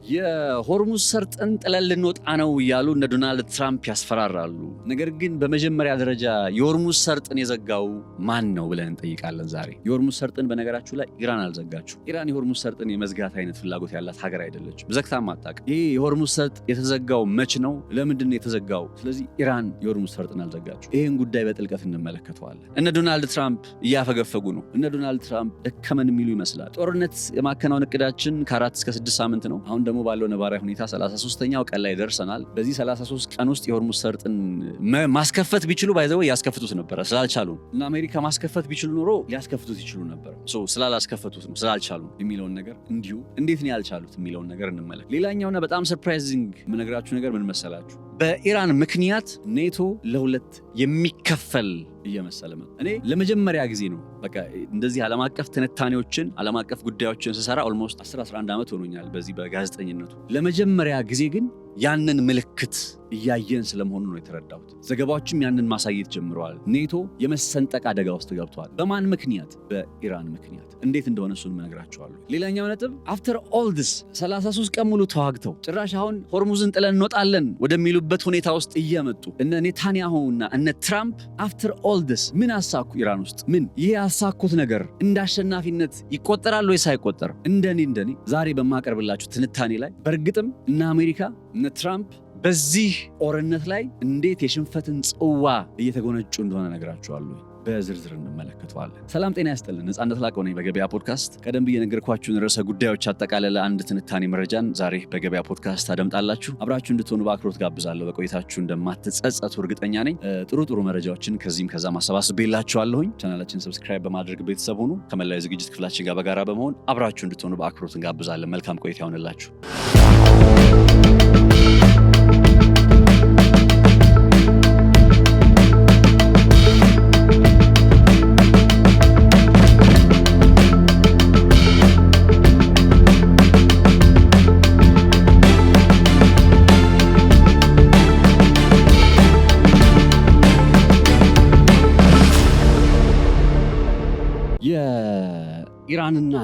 የሆርሙዝ ሰርጥን ጥለን ልንወጣ ነው እያሉ እነ ዶናልድ ትራምፕ ያስፈራራሉ። ነገር ግን በመጀመሪያ ደረጃ የሆርሙዝ ሰርጥን የዘጋው ማን ነው ብለን እንጠይቃለን ዛሬ። የሆርሙዝ ሰርጥን በነገራችሁ ላይ ኢራን አልዘጋችሁ። ኢራን የሆርሙዝ ሰርጥን የመዝጋት አይነት ፍላጎት ያላት ሀገር አይደለችም። ዘግታም አታውቅም። ይህ የሆርሙዝ ሰርጥ የተዘጋው መች ነው? ለምንድን ነው የተዘጋው? ስለዚህ ኢራን የሆርሙዝ ሰርጥን አልዘጋችሁ። ይህን ጉዳይ በጥልቀት እንመለከተዋለን። እነ ዶናልድ ትራምፕ እያፈገፈጉ ነው። እነ ዶናልድ ትራምፕ ደከመን የሚሉ ይመስላል። ጦርነት የማከናወን እቅዳችን ከ4 እስከ 6 ሳምንት ነው። አሁን ደግሞ ባለው ነባራዊ ሁኔታ 33ኛው ቀን ላይ ደርሰናል። በዚህ 33 ቀን ውስጥ የሆርሙዝ ሰርጥን ማስከፈት ቢችሉ ባይዘው ያስከፍቱት ነበር። ስላልቻሉ እና አሜሪካ ማስከፈት ቢችሉ ኖሮ ሊያስከፍቱት ይችሉ ነበር። ስላላስከፈቱት ነው ስላልቻሉ የሚለውን ነገር እንዲሁ እንዴት ነው ያልቻሉት የሚለውን ነገር እንመለከት። ሌላኛውና በጣም ሰርፕራይዚንግ የምነግራችሁ ነገር ምን መሰላችሁ? በኢራን ምክንያት ኔቶ ለሁለት የሚከፈል እየመሰለ ነው። እኔ ለመጀመሪያ ጊዜ ነው በቃ እንደዚህ ዓለም አቀፍ ትንታኔዎችን ዓለም አቀፍ ጉዳዮችን ስሰራ ኦልሞስት 11 ዓመት ሆኖኛል በዚህ በጋዜጠኝነቱ። ለመጀመሪያ ጊዜ ግን ያንን ምልክት እያየን ስለመሆኑ ነው የተረዳሁት። ዘገባዎችም ያንን ማሳየት ጀምረዋል። ኔቶ የመሰንጠቅ አደጋ ውስጥ ገብቷል። በማን ምክንያት? በኢራን ምክንያት። እንዴት እንደሆነ እሱን እነግራችኋለሁ። ሌላኛው ነጥብ አፍተር ኦል ዲስ 33 ቀን ሙሉ ተዋግተው ጭራሽ አሁን ሆርሙዝን ጥለን እንወጣለን ወደሚሉበት ሁኔታ ውስጥ እየመጡ እነ ኔታንያሁና እነ ትራምፕ አፍተር ኦል ዲስ ምን አሳኩ? ኢራን ውስጥ ምን ይሄ ያሳኩት ነገር እንደ አሸናፊነት ይቆጠራል ወይስ አይቆጠርም? እንደኔ ዛሬ በማቀርብላችሁ ትንታኔ ላይ በእርግጥም እነ አሜሪካ እነ ትራምፕ በዚህ ጦርነት ላይ እንዴት የሽንፈትን ጽዋ እየተጎነጩ እንደሆነ ነግራችኋለሁ። በዝርዝር እንመለከተዋለን። ሰላም ጤና ያስጥልን። ነጻነት ላቀው ነኝ በገበያ ፖድካስት። ቀደም ብዬ ነገርኳችሁን ርዕሰ ጉዳዮች አጠቃለለ አንድ ትንታኔ መረጃን ዛሬ በገበያ ፖድካስት አደምጣላችሁ። አብራችሁ እንድትሆኑ በአክብሮት ጋብዛለሁ። በቆይታችሁ እንደማትጸጸቱ እርግጠኛ ነኝ። ጥሩ መረጃዎችን ከዚህም ከዛ ማሰባስቤላችኋለሁኝ። ቻናላችን ሰብስክራይብ በማድረግ ቤተሰብ ሁኑ። ከመላው ዝግጅት ክፍላችን ጋር በጋራ በመሆን አብራችሁ እንድትሆኑ በአክብሮት እንጋብዛለን። መልካም ቆይታ ይሆንላችሁ። የኢራንና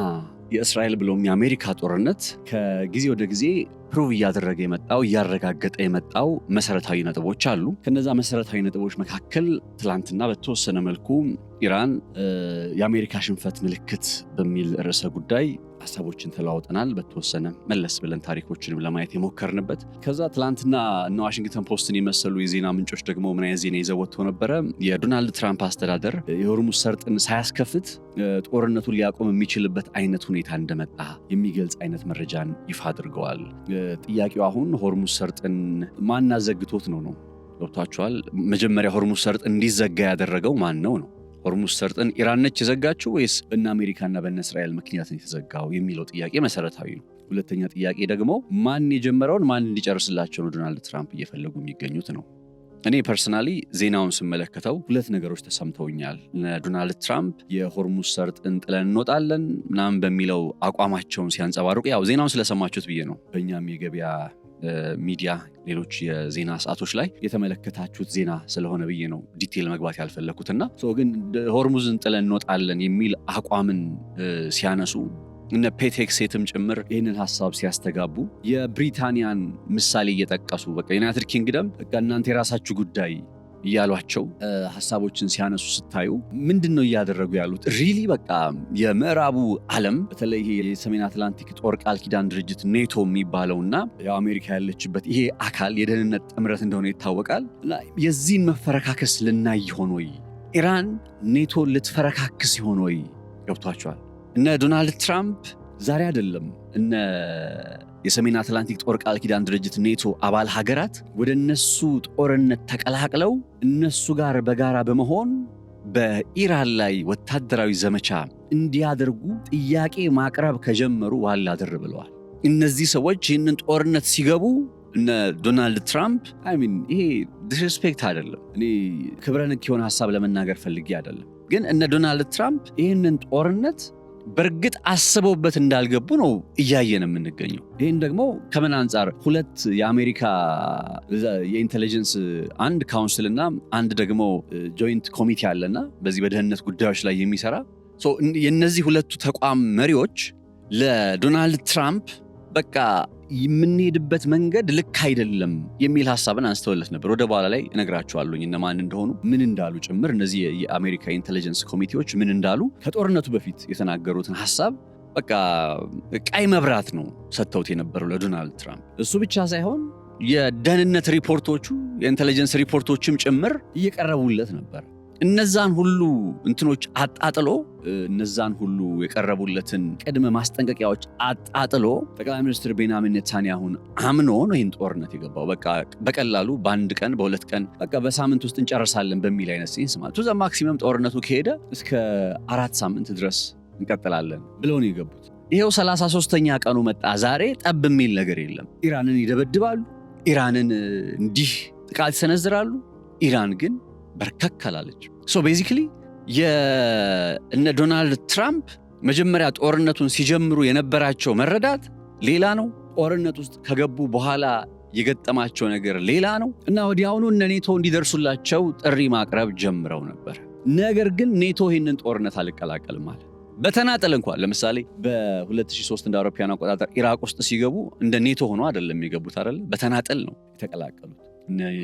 የእስራኤል ብሎም የአሜሪካ ጦርነት ከጊዜ ወደ ጊዜ ፕሩቭ እያደረገ የመጣው እያረጋገጠ የመጣው መሰረታዊ ነጥቦች አሉ። ከነዛ መሰረታዊ ነጥቦች መካከል ትላንትና በተወሰነ መልኩ ኢራን የአሜሪካ ሽንፈት ምልክት በሚል ርዕሰ ጉዳይ ሀሳቦችን ተለዋውጠናል። በተወሰነ መለስ ብለን ታሪኮችንም ለማየት የሞከርንበት። ከዛ ትላንትና እነ ዋሽንግተን ፖስትን የመሰሉ የዜና ምንጮች ደግሞ ምን አይነት ዜና ይዘው ወጥተው ነበረ? የዶናልድ ትራምፕ አስተዳደር የሆርሙዝ ሰርጥን ሳያስከፍት ጦርነቱን ሊያቆም የሚችልበት አይነት ሁኔታ እንደመጣ የሚገልጽ አይነት መረጃን ይፋ አድርገዋል። ጥያቄው አሁን ሆርሙዝ ሰርጥን ማን አዘግቶት ነው? ገብቷችኋል? መጀመሪያ ሆርሙዝ ሰርጥ እንዲዘጋ ያደረገው ማን ነው? ሆርሙዝ ሰርጥን ኢራን ነች የዘጋችው ወይስ በእነ አሜሪካና በእነ እስራኤል ምክንያት ነው የተዘጋው የሚለው ጥያቄ መሰረታዊ ነው። ሁለተኛ ጥያቄ ደግሞ ማን የጀመረውን ማን እንዲጨርስላቸው ነው ዶናልድ ትራምፕ እየፈለጉ የሚገኙት ነው። እኔ ፐርሰናሊ ዜናውን ስመለከተው ሁለት ነገሮች ተሰምተውኛል። ዶናልድ ትራምፕ የሆርሙዝ ሰርጥን ጥለን እንወጣለን ምናምን በሚለው አቋማቸውን ሲያንጸባርቁ ያው ዜናውን ስለሰማችሁት ብዬ ነው። በእኛም የገበያ ሚዲያ ሌሎች የዜና ሰዓቶች ላይ የተመለከታችሁት ዜና ስለሆነ ብዬ ነው ዲቴል መግባት ያልፈለኩትና ግን ሆርሙዝን ጥለን እንወጣለን የሚል አቋምን ሲያነሱ እነ ፔቴክሴትም ጭምር ይህንን ሀሳብ ሲያስተጋቡ የብሪታንያን ምሳሌ እየጠቀሱ በቃ ዩናይትድ ኪንግደም በቃ እናንተ የራሳችሁ ጉዳይ እያሏቸው ሀሳቦችን ሲያነሱ ስታዩ ምንድን ነው እያደረጉ ያሉት? ሪሊ በቃ የምዕራቡ ዓለም በተለይ የሰሜን አትላንቲክ ጦር ቃል ኪዳን ድርጅት ኔቶ የሚባለውና የአሜሪካ ያለችበት ይሄ አካል የደህንነት ጥምረት እንደሆነ ይታወቃል። የዚህን መፈረካከስ ልናይ ይሆን ወይ? ኢራን ኔቶ ልትፈረካክስ ይሆን ወይ? ገብቷቸዋል። እነ ዶናልድ ትራምፕ ዛሬ አይደለም እነ የሰሜን አትላንቲክ ጦር ቃል ኪዳን ድርጅት ኔቶ አባል ሀገራት ወደ እነሱ ጦርነት ተቀላቅለው እነሱ ጋር በጋራ በመሆን በኢራን ላይ ወታደራዊ ዘመቻ እንዲያደርጉ ጥያቄ ማቅረብ ከጀመሩ ዋላ ድር ብለዋል። እነዚህ ሰዎች ይህንን ጦርነት ሲገቡ እነ ዶናልድ ትራምፕ ይሄ ዲስሪስፔክት አይደለም፣ እኔ ክብረ ነክ የሆነ ሀሳብ ለመናገር ፈልጌ አይደለም፣ ግን እነ ዶናልድ ትራምፕ ይህንን ጦርነት በእርግጥ አስበውበት እንዳልገቡ ነው እያየን የምንገኘው። ይህን ደግሞ ከምን አንጻር? ሁለት የአሜሪካ የኢንቴሊጀንስ አንድ ካውንስል እና አንድ ደግሞ ጆይንት ኮሚቴ አለና በዚህ በደህንነት ጉዳዮች ላይ የሚሰራ የእነዚህ ሁለቱ ተቋም መሪዎች ለዶናልድ ትራምፕ በቃ የምንሄድበት መንገድ ልክ አይደለም የሚል ሐሳብን አንስተውለት ነበር። ወደ በኋላ ላይ እነግራችኋለሁ እነማን እንደሆኑ ምን እንዳሉ ጭምር እነዚህ የአሜሪካ ኢንተለጀንስ ኮሚቴዎች ምን እንዳሉ ከጦርነቱ በፊት የተናገሩትን ሐሳብ በቃ ቀይ መብራት ነው ሰጥተውት የነበረው ለዶናልድ ትራምፕ። እሱ ብቻ ሳይሆን የደህንነት ሪፖርቶቹ የኢንተለጀንስ ሪፖርቶችም ጭምር እየቀረቡለት ነበር። እነዛን ሁሉ እንትኖች አጣጥሎ እነዛን ሁሉ የቀረቡለትን ቅድመ ማስጠንቀቂያዎች አጣጥሎ ጠቅላይ ሚኒስትር ቤንያሚን ኔታንያሁን አምኖ ነው ይህን ጦርነት የገባው። በቃ በቀላሉ በአንድ ቀን በሁለት ቀን በቃ በሳምንት ውስጥ እንጨርሳለን በሚል አይነት ሴንስ ማለት ነው። ማክሲመም ጦርነቱ ከሄደ እስከ 4 ሳምንት ድረስ እንቀጥላለን ብለው ነው የገቡት። ይሄው 33ኛ ቀኑ መጣ። ዛሬ ጠብ የሚል ነገር የለም። ኢራንን ይደበድባሉ፣ ኢራንን እንዲህ ጥቃት ይሰነዝራሉ። ኢራን ግን በርከክ አላለች። ሶ ቤዚክሊ የእነ ዶናልድ ትራምፕ መጀመሪያ ጦርነቱን ሲጀምሩ የነበራቸው መረዳት ሌላ ነው። ጦርነት ውስጥ ከገቡ በኋላ የገጠማቸው ነገር ሌላ ነው እና ወዲያውኑ እነ ኔቶ እንዲደርሱላቸው ጥሪ ማቅረብ ጀምረው ነበር። ነገር ግን ኔቶ ይህንን ጦርነት አልቀላቀልም አለ። በተናጠል እንኳን ለምሳሌ በ2003 እንደ አውሮፓውያን አቆጣጠር ኢራቅ ውስጥ ሲገቡ እንደ ኔቶ ሆኖ አይደለም የገቡት አይደል? በተናጠል ነው የተቀላቀሉት።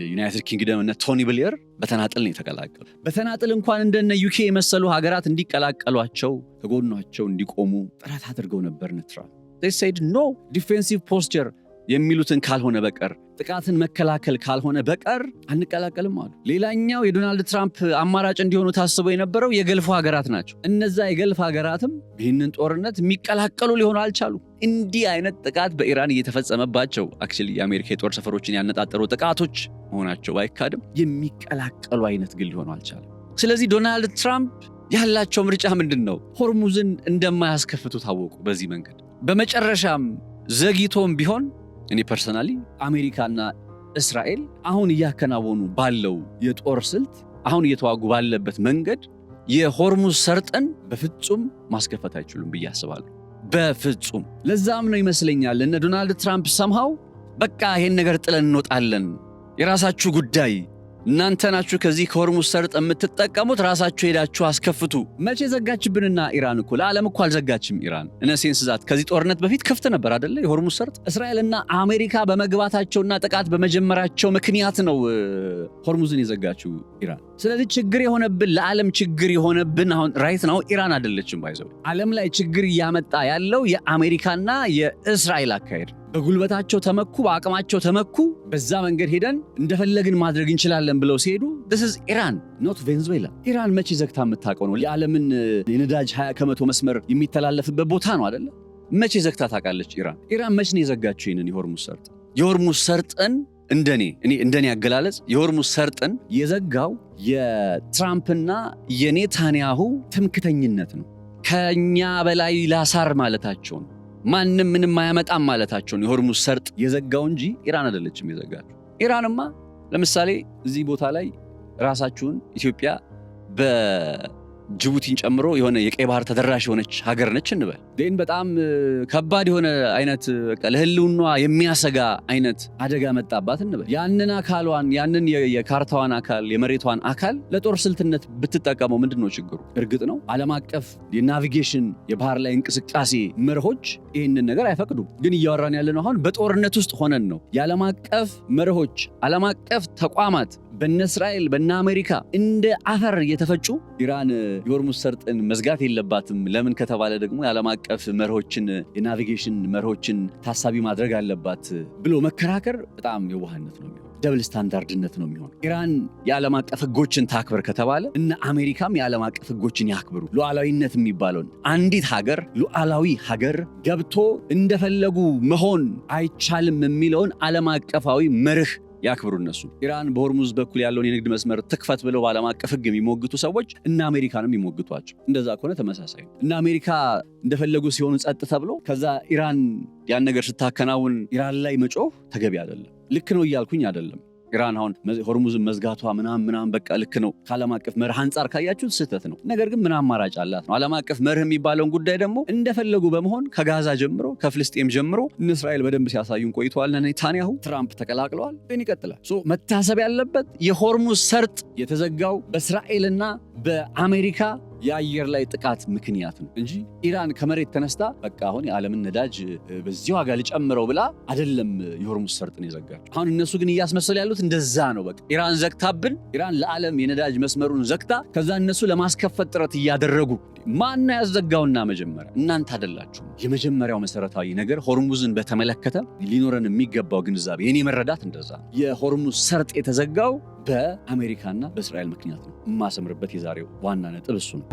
ዩናይትድ ኪንግደም እና ቶኒ ብሌር በተናጠል ነው የተቀላቀሉ። በተናጠል እንኳን እንደነ ዩኬ የመሰሉ ሀገራት እንዲቀላቀሏቸው ከጎኗቸው እንዲቆሙ ጥረት አድርገው ነበር። ትራምፕ they said no defensive posture የሚሉትን ካልሆነ በቀር ጥቃትን መከላከል ካልሆነ በቀር አንቀላቀልም አሉ። ሌላኛው የዶናልድ ትራምፕ አማራጭ እንዲሆኑ ታስበው የነበረው የገልፍ ሀገራት ናቸው። እነዛ የገልፍ ሀገራትም ይህንን ጦርነት የሚቀላቀሉ ሊሆኑ አልቻሉ። እንዲህ አይነት ጥቃት በኢራን እየተፈጸመባቸው አክቹዋሊ የአሜሪካ የጦር ሰፈሮችን ያነጣጠሩ ጥቃቶች መሆናቸው ባይካድም የሚቀላቀሉ አይነት ግን ሊሆኑ አልቻሉ። ስለዚህ ዶናልድ ትራምፕ ያላቸው ምርጫ ምንድን ነው? ሆርሙዝን እንደማያስከፍቱ ታወቁ። በዚህ መንገድ በመጨረሻም ዘግይቶም ቢሆን እኔ ፐርሰናሊ አሜሪካና እስራኤል አሁን እያከናወኑ ባለው የጦር ስልት አሁን እየተዋጉ ባለበት መንገድ የሆርሙዝ ሰርጥን በፍጹም ማስከፈት አይችሉም ብዬ አስባለሁ። በፍጹም። ለዛም ነው ይመስለኛል እነ ዶናልድ ትራምፕ ሰምሃው በቃ ይሄን ነገር ጥለን እንወጣለን፣ የራሳችሁ ጉዳይ፣ እናንተ ናችሁ ከዚህ ከሆርሙዝ ሰርጥ የምትጠቀሙት፣ ራሳችሁ ሄዳችሁ አስከፍቱ። መቼ ዘጋችብንና ኢራን እኮ ለዓለም እኮ አልዘጋችም። ኢራን እነ ሴንስ ዛት ከዚህ ጦርነት በፊት ክፍት ነበር አይደለ? የሆርሙዝ ሰርጥ እስራኤልና አሜሪካ በመግባታቸውና ጥቃት በመጀመራቸው ምክንያት ነው ሆርሙዝን የዘጋችው ኢራን። ስለዚህ ችግር የሆነብን ለዓለም ችግር የሆነብን አሁን ራይት ነው ኢራን አይደለችም። ባይዘው ዓለም ላይ ችግር እያመጣ ያለው የአሜሪካና የእስራኤል አካሄድ። በጉልበታቸው ተመኩ፣ በአቅማቸው ተመኩ። በዛ መንገድ ሄደን እንደፈለግን ማድረግ እንችላለን ብለው ሲሄዱ this is ኢራን not ቬንዙዌላ። ኢራን መቼ ዘግታ የምታውቀው ነው? የዓለምን የነዳጅ 20% መስመር የሚተላለፍበት ቦታ ነው አይደለ? መቼ ዘግታ ታውቃለች ኢራን? ኢራን መቼ ነው የዘጋችው ይህንን የሆርሙዝ ሰርጥ? የሆርሙዝ ሰርጥን እንደኔ አገላለጽ የሆርሙዝ ሰርጥን የዘጋው የትራምፕና የኔታንያሁ ትምክተኝነት ነው። ከኛ በላይ ላሳር ማለታቸው ነው። ማንም ምንም አያመጣም ማለታቸውን የሆርሙዝ ሰርጥ የዘጋው እንጂ ኢራን አይደለችም የዘጋችው። ኢራንማ ለምሳሌ እዚህ ቦታ ላይ ራሳችሁን ኢትዮጵያ በጅቡቲን ጨምሮ የሆነ የቀይ ባህር ተደራሽ የሆነች ሀገር ነች እንበል። ግን በጣም ከባድ የሆነ አይነት ለህልውና የሚያሰጋ አይነት አደጋ መጣባት እንበል። ያንን አካሏን ያንን የካርታዋን አካል የመሬቷን አካል ለጦር ስልትነት ብትጠቀመው ምንድነው ችግሩ? እርግጥ ነው ዓለም አቀፍ የናቪጌሽን የባህር ላይ እንቅስቃሴ መርሆች ይህንን ነገር አይፈቅዱም። ግን እያወራን ያለነው አሁን በጦርነት ውስጥ ሆነን ነው። የዓለም አቀፍ መርሆች ዓለም አቀፍ ተቋማት በነ እስራኤል በነ አሜሪካ እንደ አፈር እየተፈጩ ኢራን የሆርሙዝ ሰርጥን መዝጋት የለባትም ለምን ከተባለ ደግሞ የዓለም አቀፍ መርሆችን የናቪጌሽን መርሆችን ታሳቢ ማድረግ አለባት ብሎ መከራከር በጣም የዋህነት ነው የሚሆነው። ደብል ስታንዳርድነት ነው የሚሆነው። ኢራን የዓለም አቀፍ ህጎችን ታክብር ከተባለ እነ አሜሪካም የዓለም አቀፍ ህጎችን ያክብሩ። ሉዓላዊነት የሚባለውን አንዲት ሀገር ሉዓላዊ ሀገር ገብቶ እንደፈለጉ መሆን አይቻልም የሚለውን ዓለም አቀፋዊ መርህ ያክብሩ እነሱ። ኢራን በሆርሙዝ በኩል ያለውን የንግድ መስመር ትክፈት ብለው በዓለም አቀፍ ህግ የሚሞግቱ ሰዎች እና አሜሪካንም የሚሞግቷቸው። እንደዛ ከሆነ ተመሳሳይ ነው። እና አሜሪካ እንደፈለጉ ሲሆኑ ጸጥ ተብሎ ከዛ ኢራን ያን ነገር ስታከናውን ኢራን ላይ መጮህ ተገቢ አይደለም። ልክ ነው እያልኩኝ አይደለም። ኢራን አሁን ሆርሙዝን መዝጋቷ ምናምን በቃ ልክ ነው ከዓለም አቀፍ መርህ አንጻር ካያችሁት ስህተት ነው። ነገር ግን ምን አማራጭ አላት ነው። ዓለም አቀፍ መርህ የሚባለውን ጉዳይ ደግሞ እንደፈለጉ በመሆን ከጋዛ ጀምሮ ከፍልስጤም ጀምሮ እነ እስራኤል በደንብ ሲያሳዩን ቆይተዋል። ኔታንያሁ ትራምፕ ተቀላቅለዋል። ግን ይቀጥላል። መታሰብ ያለበት የሆርሙዝ ሰርጥ የተዘጋው በእስራኤልና በአሜሪካ የአየር ላይ ጥቃት ምክንያት ነው እንጂ ኢራን ከመሬት ተነስታ በቃ አሁን የዓለምን ነዳጅ በዚህ ዋጋ ልጨምረው ብላ አይደለም የሆርሙዝ ሰርጥን የዘጋችው። አሁን እነሱ ግን እያስመሰሉ ያሉት እንደዛ ነው። በቃ ኢራን ዘግታብን፣ ኢራን ለዓለም የነዳጅ መስመሩን ዘግታ ከዛ እነሱ ለማስከፈት ጥረት እያደረጉ ማን ያዘጋውና መጀመሪያ እናንተ አይደላችሁ። የመጀመሪያው መሰረታዊ ነገር ሆርሙዝን በተመለከተ ሊኖረን የሚገባው ግንዛቤ የኔ መረዳት እንደዛ ነው። የሆርሙዝ ሰርጥ የተዘጋው በአሜሪካና በእስራኤል ምክንያት ነው። የማሰምርበት የዛሬው ዋና ነጥብ እሱ ነው።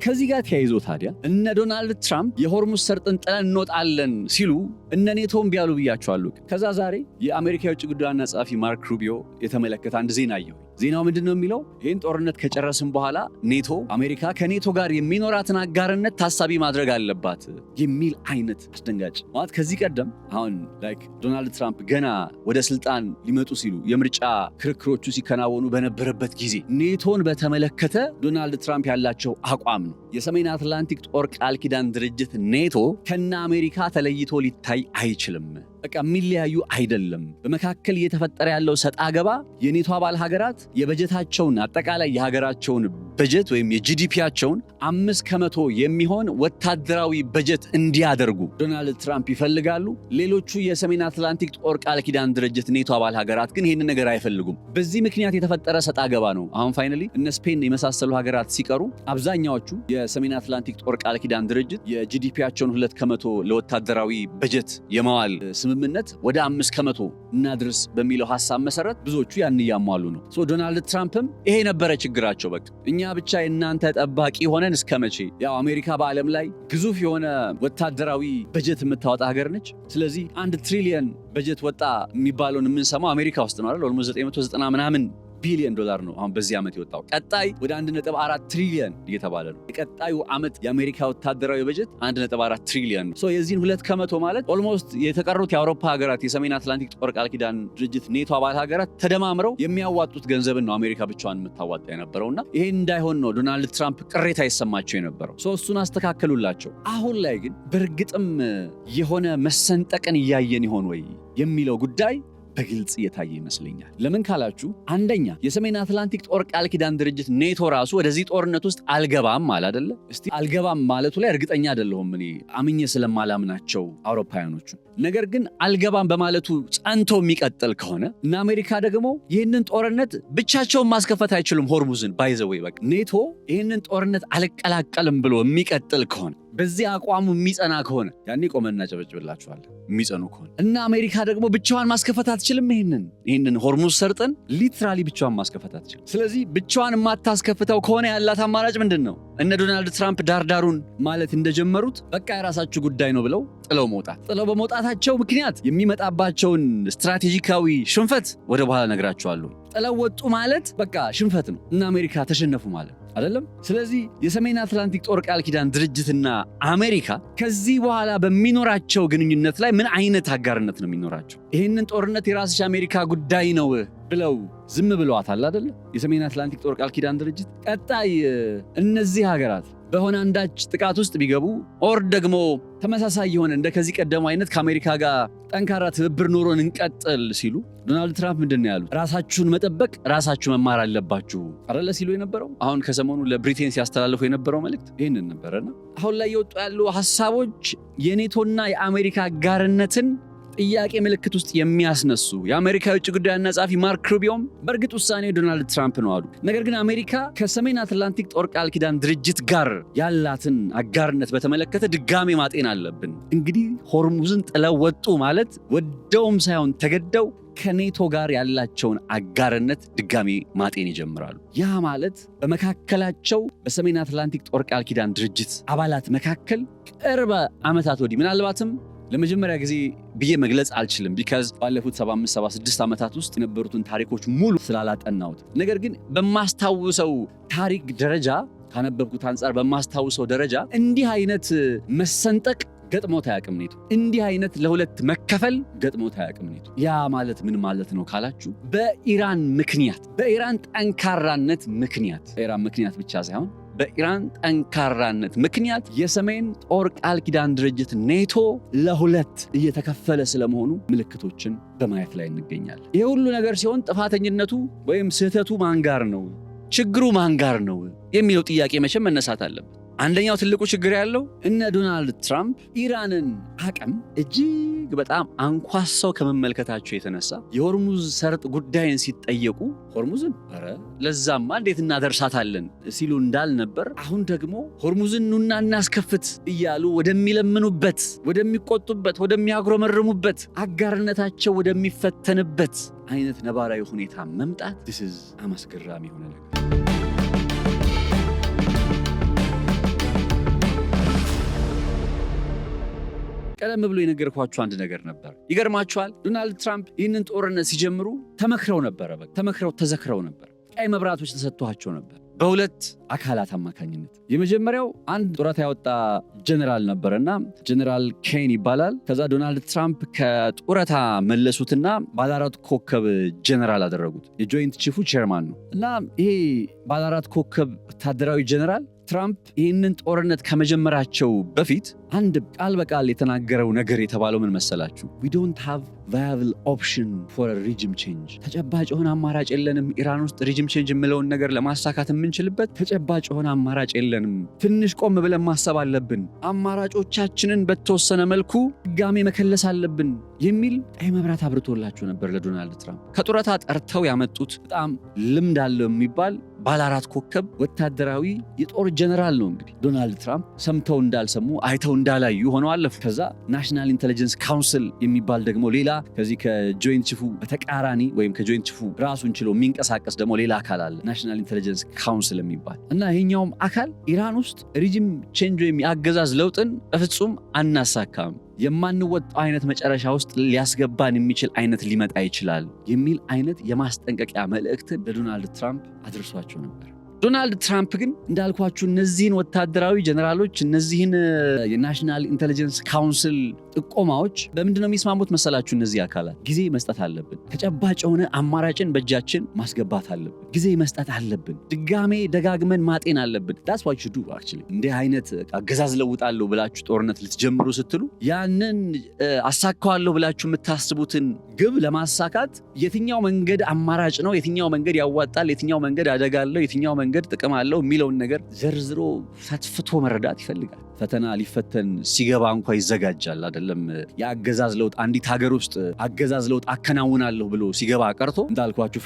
ከዚህ ጋር ተያይዞ ታዲያ እነ ዶናልድ ትራምፕ የሆርሙዝ ሰርጥን ጥለን እንወጣለን ሲሉ እነ ኔቶም ቢያሉ ብያቸዋለሁ። ከዛ ዛሬ የአሜሪካ የውጭ ጉዳይ ዋና ጸሐፊ ማርክ ሩቢዮ የተመለከተ አንድ ዜና አየሁ። ዜናው ምንድን ነው የሚለው? ይህን ጦርነት ከጨረስን በኋላ ኔቶ አሜሪካ ከኔቶ ጋር የሚኖራትን አጋርነት ታሳቢ ማድረግ አለባት የሚል አይነት አስደንጋጭ ማለት። ከዚህ ቀደም አሁን ዶናልድ ትራምፕ ገና ወደ ስልጣን ሊመጡ ሲሉ የምርጫ ክርክሮቹ ሲከናወኑ በነበረበት ጊዜ ኔቶን በተመለከተ ዶናልድ ትራምፕ ያላቸው አቋም ነው። የሰሜን አትላንቲክ ጦር ቃል ኪዳን ድርጅት ኔቶ ከነ አሜሪካ ተለይቶ ሊታይ አይችልም። በቃ የሚለያዩ አይደለም። በመካከል እየተፈጠረ ያለው ሰጣ ገባ የኔቶ አባል ሀገራት የበጀታቸውን አጠቃላይ የሀገራቸውን በጀት ወይም የጂዲፒያቸውን 5% የሚሆን ወታደራዊ በጀት እንዲያደርጉ ዶናልድ ትራምፕ ይፈልጋሉ። ሌሎቹ የሰሜን አትላንቲክ ጦር ቃል ኪዳን ድርጅት ኔቶ አባል ሀገራት ግን ይህንን ነገር አይፈልጉም። በዚህ ምክንያት የተፈጠረ ሰጣ ገባ ነው። አሁን ፋይናሊ እነ ስፔን የመሳሰሉ ሀገራት ሲቀሩ አብዛኛዎቹ የሰሜን አትላንቲክ ጦር ቃል ኪዳን ድርጅት የጂዲፒያቸውን 2% ለወታደራዊ በጀት የማዋል ስምምነት ወደ 5% እናድርስ በሚለው ሐሳብ መሰረት ብዙዎቹ ያን እያሟሉ ነው። ዶናልድ ትራምፕም ይሄ ነበረ ችግራቸው። በቃ እኛ ብቻ የእናንተ ጠባቂ ሆነን እስከ መቼ? ያው አሜሪካ በዓለም ላይ ግዙፍ የሆነ ወታደራዊ በጀት የምታወጣ ሀገር ነች። ስለዚህ 1 ትሪሊየን በጀት ወጣ የሚባለውን የምንሰማው አሜሪካ ውስጥ ነው አይደል? ኦልሞስት 990 ምናምን ቢሊዮን ዶላር ነው አሁን በዚህ ዓመት የወጣው። ቀጣይ ወደ 1.4 ትሪሊየን እየተባለ ነው። የቀጣዩ ዓመት የአሜሪካ ወታደራዊ በጀት 1.4 ትሪሊየን ነው። የዚህን 2% ማለት ኦልሞስት የተቀሩት የአውሮፓ ሀገራት የሰሜን አትላንቲክ ጦር ቃል ኪዳን ድርጅት ኔቶ አባል ሀገራት ተደማምረው የሚያዋጡት ገንዘብን ነው አሜሪካ ብቻዋን የምታዋጣ የነበረውና ይሄን እንዳይሆን ነው ዶናልድ ትራምፕ ቅሬታ ይሰማቸው የነበረው። እሱን አስተካከሉላቸው። አሁን ላይ ግን በእርግጥም የሆነ መሰንጠቅን እያየን ይሆን ወይ የሚለው ጉዳይ በግልጽ እየታየ ይመስለኛል። ለምን ካላችሁ አንደኛ የሰሜን አትላንቲክ ጦር ቃል ኪዳን ድርጅት ኔቶ ራሱ ወደዚህ ጦርነት ውስጥ አልገባም አለ አይደለ? እስቲ አልገባም ማለቱ ላይ እርግጠኛ አይደለሁም እኔ አምኜ ስለማላምናቸው አውሮፓውያኖቹ። ነገር ግን አልገባም በማለቱ ጸንቶ የሚቀጥል ከሆነ እና አሜሪካ ደግሞ ይህንን ጦርነት ብቻቸውን ማስከፈት አይችሉም። ሆርሙዝን ባይዘወይ በቃ ኔቶ ይህንን ጦርነት አልቀላቀልም ብሎ የሚቀጥል ከሆነ በዚህ አቋሙ የሚጸና ከሆነ ያኔ ቆመን እናጨበጭብላችኋለን። የሚጸኑ ከሆነ እና አሜሪካ ደግሞ ብቻዋን ማስከፈት አትችልም። ይህንን ሆርሙዝ ሰርጥን ሊትራሊ ብቻዋን ማስከፈት አትችልም። ስለዚህ ብቻዋን የማታስከፍተው ከሆነ ያላት አማራጭ ምንድን ነው? እነ ዶናልድ ትራምፕ ዳርዳሩን ማለት እንደጀመሩት በቃ የራሳችሁ ጉዳይ ነው ብለው ጥለው መውጣት። ጥለው በመውጣታቸው ምክንያት የሚመጣባቸውን ስትራቴጂካዊ ሽንፈት ወደ በኋላ ነግራችኋለሁ። ጥለው ወጡ ማለት በቃ ሽንፈት ነው እና አሜሪካ ተሸነፉ ማለት አይደለም። ስለዚህ የሰሜን አትላንቲክ ጦር ቃል ኪዳን ድርጅትና አሜሪካ ከዚህ በኋላ በሚኖራቸው ግንኙነት ላይ ምን አይነት አጋርነት ነው የሚኖራቸው? ይህንን ጦርነት የራስሽ አሜሪካ ጉዳይ ነው ብለው ዝም ብለዋታል አይደለ? የሰሜን አትላንቲክ ጦር ቃል ኪዳን ድርጅት ቀጣይ እነዚህ ሀገራት በሆነ አንዳች ጥቃት ውስጥ ቢገቡ ኦር ደግሞ ተመሳሳይ የሆነ እንደ ከዚህ ቀደሙ አይነት ከአሜሪካ ጋር ጠንካራ ትብብር ኖሮን እንቀጥል ሲሉ ዶናልድ ትራምፕ ምንድን ነው ያሉት? ራሳችሁን መጠበቅ ራሳችሁ መማር አለባችሁ አይደለ ሲሉ የነበረው። አሁን ከሰሞኑ ለብሪቴን ሲያስተላልፉ የነበረው መልእክት ይህንን ነበረና አሁን ላይ የወጡ ያሉ ሀሳቦች የኔቶና የአሜሪካ አጋርነትን ጥያቄ ምልክት ውስጥ የሚያስነሱ የአሜሪካ የውጭ ጉዳይ ዋና ጸሐፊ ማርክ ሩቢዮም በእርግጥ ውሳኔው ዶናልድ ትራምፕ ነው አሉ። ነገር ግን አሜሪካ ከሰሜን አትላንቲክ ጦር ቃል ኪዳን ድርጅት ጋር ያላትን አጋርነት በተመለከተ ድጋሜ ማጤን አለብን። እንግዲህ ሆርሙዝን ጥለው ወጡ ማለት ወደውም ሳይሆን ተገደው ከኔቶ ጋር ያላቸውን አጋርነት ድጋሜ ማጤን ይጀምራሉ። ያ ማለት በመካከላቸው በሰሜን አትላንቲክ ጦር ቃል ኪዳን ድርጅት አባላት መካከል ቅርብ ዓመታት ወዲህ ምናልባትም ለመጀመሪያ ጊዜ ብዬ መግለጽ አልችልም፣ ቢካዝ ባለፉት 75-76 ዓመታት ውስጥ የነበሩትን ታሪኮች ሙሉ ስላላጠናሁት። ነገር ግን በማስታውሰው ታሪክ ደረጃ ካነበብኩት አንጻር በማስታውሰው ደረጃ እንዲህ አይነት መሰንጠቅ ገጥሞት አያውቅም ኔቶ። እንዲህ አይነት ለሁለት መከፈል ገጥሞት አያውቅም ኔቶ። ያ ማለት ምን ማለት ነው ካላችሁ በኢራን ምክንያት፣ በኢራን ጠንካራነት ምክንያት፣ በኢራን ምክንያት ብቻ ሳይሆን በኢራን ጠንካራነት ምክንያት የሰሜን ጦር ቃል ኪዳን ድርጅት ኔቶ ለሁለት እየተከፈለ ስለመሆኑ ምልክቶችን በማየት ላይ እንገኛለን። ይህ ሁሉ ነገር ሲሆን ጥፋተኝነቱ ወይም ስህተቱ ማን ጋር ነው? ችግሩ ማን ጋር ነው የሚለው ጥያቄ መቼም መነሳት አለበት። አንደኛው ትልቁ ችግር ያለው እነ ዶናልድ ትራምፕ ኢራንን አቅም እጅግ በጣም አንኳሰው ከመመልከታቸው የተነሳ የሆርሙዝ ሰርጥ ጉዳይን ሲጠየቁ ሆርሙዝን ለዛማ እንዴት እናደርሳታለን ሲሉ እንዳልነበር አሁን ደግሞ ሆርሙዝን ኑና እናስከፍት እያሉ ወደሚለምኑበት፣ ወደሚቆጡበት፣ ወደሚያጉረመርሙበት፣ አጋርነታቸው ወደሚፈተንበት አይነት ነባራዊ ሁኔታ መምጣት አስገራሚ የሆነ ነገር። ቀደም ብሎ የነገርኳችሁ አንድ ነገር ነበር። ይገርማችኋል፣ ዶናልድ ትራምፕ ይህንን ጦርነት ሲጀምሩ ተመክረው ነበረ። ተዘክረው ነበር። ቀይ መብራቶች ተሰጥቷቸው ነበር በሁለት አካላት አማካኝነት። የመጀመሪያው አንድ ጡረታ ያወጣ ጀነራል ነበረና ጀነራል ኬን ይባላል። ከዛ ዶናልድ ትራምፕ ከጡረታ መለሱትና ባለአራት ኮከብ ጀነራል አደረጉት። የጆይንት ቺፉ ቼርማን ነው እና ይሄ ባለአራት ኮከብ ወታደራዊ ጀነራል ትራምፕ ይህንን ጦርነት ከመጀመራቸው በፊት አንድ ቃል በቃል የተናገረው ነገር የተባለው ምን መሰላችሁ? We don't have viable option for a regime change። ተጨባጭ የሆነ አማራጭ የለንም። ኢራን ውስጥ ሪጅም ቼንጅ የምለውን ነገር ለማሳካት የምንችልበት ተጨባጭ የሆነ አማራጭ የለንም። ትንሽ ቆም ብለን ማሰብ አለብን። አማራጮቻችንን በተወሰነ መልኩ ድጋሜ መከለስ አለብን የሚል ቀይ መብራት አብርቶላቸው ነበር ለዶናልድ ትራምፕ። ከጡረታ ጠርተው ያመጡት በጣም ልምድ አለው የሚባል ባለአራት ኮከብ ወታደራዊ የጦር ጀነራል ነው። እንግዲህ ዶናልድ ትራምፕ ሰምተው እንዳልሰሙ አይተው እንዳላዩ ሆነው አለፉ። ከዛ ናሽናል ኢንተለጀንስ ካውንስል የሚባል ደግሞ ሌላ ከዚህ ከጆይንት ቺፉ በተቃራኒ ወይም ከጆይንት ቺፉ ራሱን ችሎ የሚንቀሳቀስ ደግሞ ሌላ አካል አለ፣ ናሽናል ኢንተለጀንስ ካውንስል የሚባል እና ይሄኛውም አካል ኢራን ውስጥ ሪጅም ቼንጅ ወይም የአገዛዝ ለውጥን በፍጹም አናሳካም፣ የማንወጣው አይነት መጨረሻ ውስጥ ሊያስገባን የሚችል አይነት ሊመጣ ይችላል የሚል አይነት የማስጠንቀቂያ መልእክትን ለዶናልድ ትራምፕ አድርሷቸው ነበር። ዶናልድ ትራምፕ ግን እንዳልኳችሁ እነዚህን ወታደራዊ ጀነራሎች እነዚህን የናሽናል ኢንተለጀንስ ካውንስል ጥቆማዎች በምንድነው የሚስማሙት መሰላችሁ? እነዚህ አካላት ጊዜ መስጠት አለብን፣ ተጨባጭ የሆነ አማራጭን በእጃችን ማስገባት አለብን፣ ጊዜ መስጠት አለብን፣ ድጋሜ ደጋግመን ማጤን አለብን። that's what you do actually። እንዲህ አይነት አገዛዝ ለውጣለሁ ብላችሁ ጦርነት ልትጀምሩ ስትሉ ያንን አሳካዋለሁ ብላችሁ የምታስቡትን ግብ ለማሳካት የትኛው መንገድ አማራጭ ነው፣ የትኛው መንገድ ያዋጣል፣ የትኛው መንገድ አደጋ አለው፣ የትኛው መንገድ ጥቅም አለው የሚለውን ነገር ዘርዝሮ ፈትፍቶ መረዳት ይፈልጋል። ፈተና ሊፈተን ሲገባ እንኳ ይዘጋጃል አይደለም። የአገዛዝ ለውጥ አንዲት ሀገር ውስጥ አገዛዝ ለውጥ አከናውናለሁ ብሎ ሲገባ ቀርቶ እንዳልኳችሁ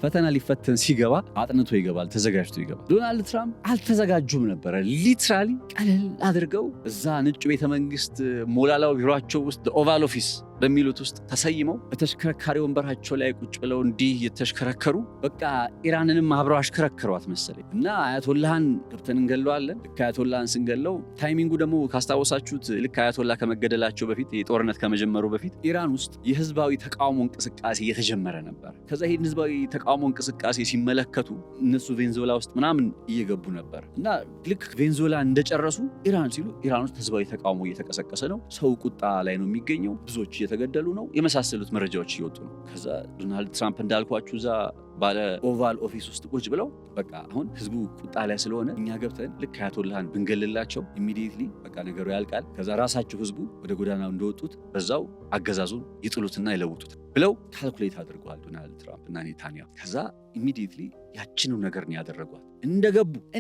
ፈተና ሊፈተን ሲገባ አጥንቶ ይገባል፣ ተዘጋጅቶ ይገባል። ዶናልድ ትራምፕ አልተዘጋጁም ነበረ። ሊትራሊ ቀለል አድርገው እዛ ነጩ ቤተመንግስት ሞላላው ቢሮአቸው ውስጥ ኦቫል ኦፊስ በሚሉት ውስጥ ተሰይመው በተሽከርካሪ ወንበራቸው ላይ ቁጭ ብለው እንዲህ የተሽከረከሩ በቃ ኢራንንም አብረው አሽከረከሯት መሰለኝ እና አያቶላህን ገብተን እንገለዋለን። ልክ አያቶላህን ስንገለው ታይሚንጉ ደግሞ ካስታወሳችሁት ልክ አያቶላ ከመገደላቸው በፊት የጦርነት ከመጀመሩ በፊት ኢራን ውስጥ የህዝባዊ ተቃውሞ እንቅስቃሴ እየተጀመረ ነበር። ከዛ ይህን ህዝባዊ ተቃውሞ እንቅስቃሴ ሲመለከቱ እነሱ ቬንዙዌላ ውስጥ ምናምን እየገቡ ነበር እና ልክ ቬንዙዌላ እንደጨረሱ ኢራን ሲሉ ኢራን ውስጥ ህዝባዊ ተቃውሞ እየተቀሰቀሰ ነው፣ ሰው ቁጣ ላይ ነው የሚገኘው፣ ብዙዎች እየተገደሉ ነው፣ የመሳሰሉት መረጃዎች እየወጡ ነው። ከዛ ዶናልድ ትራምፕ እንዳልኳችሁ እዛ ባለ ኦቫል ኦፊስ ውስጥ ቁጭ ብለው በቃ አሁን ህዝቡ ቁጣ ላይ ስለሆነ እኛ ገብተን ልክ አያቶላህን ብንገልላቸው ኢሚዲየትሊ በቃ ነገሩ ያልቃል፣ ከዛ ራሳቸው ህዝቡ ወደ ጎዳናው እንደወጡት በዛው አገዛዙን ይጥሉትና ይለውጡት ብለው ካልኩሌት አድርገዋል ዶናልድ ትራምፕ እና ኔታንያሁ። ከዛ ኢሚዲየትሊ ያችኑ ነገር ነው ያደረጓት።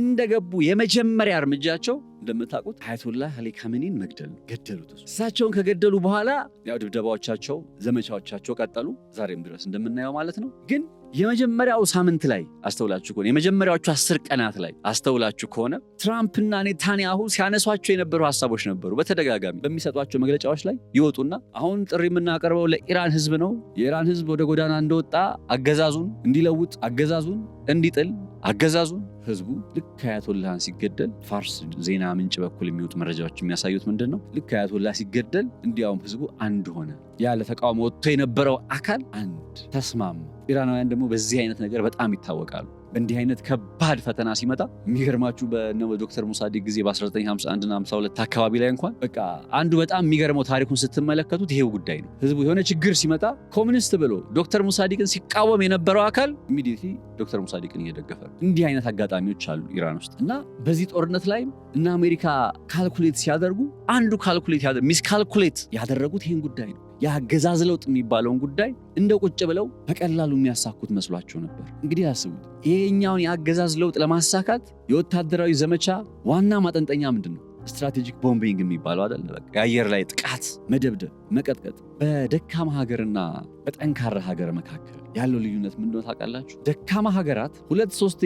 እንደገቡ የመጀመሪያ እርምጃቸው እንደምታውቁት አያቶላህ አሊ ካሜኒን መግደል ነው። ገደሉት። እሳቸውን ከገደሉ በኋላ ያው ድብደባዎቻቸው፣ ዘመቻዎቻቸው ቀጠሉ ዛሬም ድረስ እንደምናየው ማለት ነው። ግን የመጀመሪያው ሳምንት ላይ አስተውላችሁ ከሆነ የመጀመሪያዎቹ 10 ቀናት ላይ አስተውላችሁ ከሆነ ትራምፕና ኔታንያሁ ሲያነሷቸው የነበሩ ሀሳቦች ነበሩ። በተደጋጋሚ በሚሰጧቸው መግለጫዎች ላይ ይወጡና አሁን ጥሪ የምናቀርበው ለኢራን ህዝብ ነው፣ የኢራን ህዝብ ወደ ጎዳና እንደወጣ አገዛዙን እንዲለውጥ፣ አገዛዙን እንዲጥል፣ አገዛዙን ህዝቡ ልክ አያቶላህን ሲገደል ፋርስ ዜና ምንጭ በኩል የሚወጡ መረጃዎች የሚያሳዩት ምንድን ነው? ልክ አያቶላህ ሲገደል እንዲያውም ህዝቡ አንድ ሆነ። ያለ ተቃውሞ ወጥቶ የነበረው አካል አንድ ተስማማ። ኢራናውያን ደግሞ በዚህ አይነት ነገር በጣም ይታወቃሉ። በእንዲህ አይነት ከባድ ፈተና ሲመጣ የሚገርማችሁ በዶክተር ሙሳዲቅ ጊዜ በ1951 እና 52 አካባቢ ላይ እንኳን በቃ አንዱ በጣም የሚገርመው ታሪኩን ስትመለከቱት ይሄው ጉዳይ ነው። ህዝቡ የሆነ ችግር ሲመጣ ኮሚኒስት ብሎ ዶክተር ሙሳዲቅን ሲቃወም የነበረው አካል ኢሚዲየትሊ ዶክተር ሙሳዲቅን እየደገፈ ነው። እንዲህ አይነት አጋጣሚዎች አሉ ኢራን ውስጥ እና በዚህ ጦርነት ላይም እና አሜሪካ ካልኩሌት ሲያደርጉ አንዱ ሚስካልኩሌት ያደረጉት ይህን ጉዳይ ነው። የአገዛዝ ለውጥ የሚባለውን ጉዳይ እንደ ቁጭ ብለው በቀላሉ የሚያሳኩት መስሏቸው ነበር። እንግዲህ ያስቡት፣ ይሄኛውን የአገዛዝ ለውጥ ለማሳካት የወታደራዊ ዘመቻ ዋና ማጠንጠኛ ምንድን ነው? ስትራቴጂክ ቦምቢንግ የሚባለው አይደለ? በቃ የአየር ላይ ጥቃት፣ መደብደብ፣ መቀጥቀጥ። በደካማ ሀገርና በጠንካራ ሀገር መካከል ያለው ልዩነት ምንድነው ታውቃላችሁ? ደካማ ሀገራት 2-3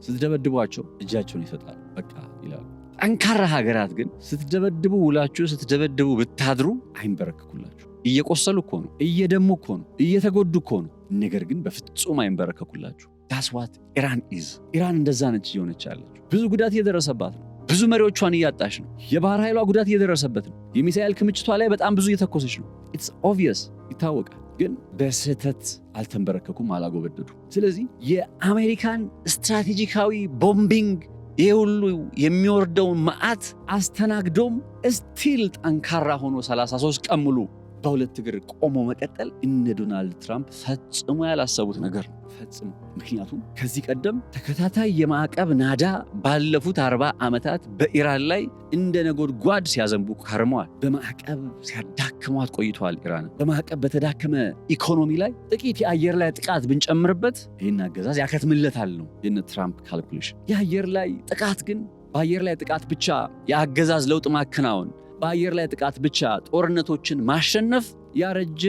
ስትደበድቧቸው እጃቸውን ይሰጣሉ፣ በቃ ይላሉ። ጠንካራ ሀገራት ግን ስትደበድቡ ውላችሁ ስትደበድቡ ብታድሩ አይንበረከኩላችሁ። እየቆሰሉ እኮ ነው፣ እየደሙ እኮ ነው፣ እየተጎዱ እኮ ነው። ነገር ግን በፍጹም አይንበረከኩላችሁ። ዳስ ዋት ኢራን ኢዝ። ኢራን እንደዛ ነች እየሆነች ያለችው። ብዙ ጉዳት እየደረሰባት ነው። ብዙ መሪዎቿን እያጣች ነው። የባህር ኃይሏ ጉዳት እየደረሰበት ነው። የሚሳኤል ክምችቷ ላይ በጣም ብዙ እየተኮሰች ነው። ኢትስ ኦብቪየስ፣ ይታወቃል። ግን በስህተት አልተንበረከኩም፣ አላጎበደዱ። ስለዚህ የአሜሪካን ስትራቴጂካዊ ቦምቢንግ ይህ ሁሉ የሚወርደውን መዓት አስተናግዶም እስቲል ጠንካራ ሆኖ 33 ቀን ሙሉ በሁለት እግር ቆሞ መቀጠል እነ ዶናልድ ትራምፕ ፈጽሞ ያላሰቡት ነገር ነው። ፈጽሞ። ምክንያቱም ከዚህ ቀደም ተከታታይ የማዕቀብ ናዳ ባለፉት 40 ዓመታት በኢራን ላይ እንደ ነጎድጓድ ሲያዘንቡ ከርመዋል። በማዕቀብ ሲያዳክሟት ቆይተዋል። ኢራን በማዕቀብ በተዳከመ ኢኮኖሚ ላይ ጥቂት የአየር ላይ ጥቃት ብንጨምርበት ይህን አገዛዝ ያከትምለታል ነው የነ ትራምፕ ካልኩሌሽን። የአየር ላይ ጥቃት ግን በአየር ላይ ጥቃት ብቻ የአገዛዝ ለውጥ ማከናወን፣ በአየር ላይ ጥቃት ብቻ ጦርነቶችን ማሸነፍ ያረጀ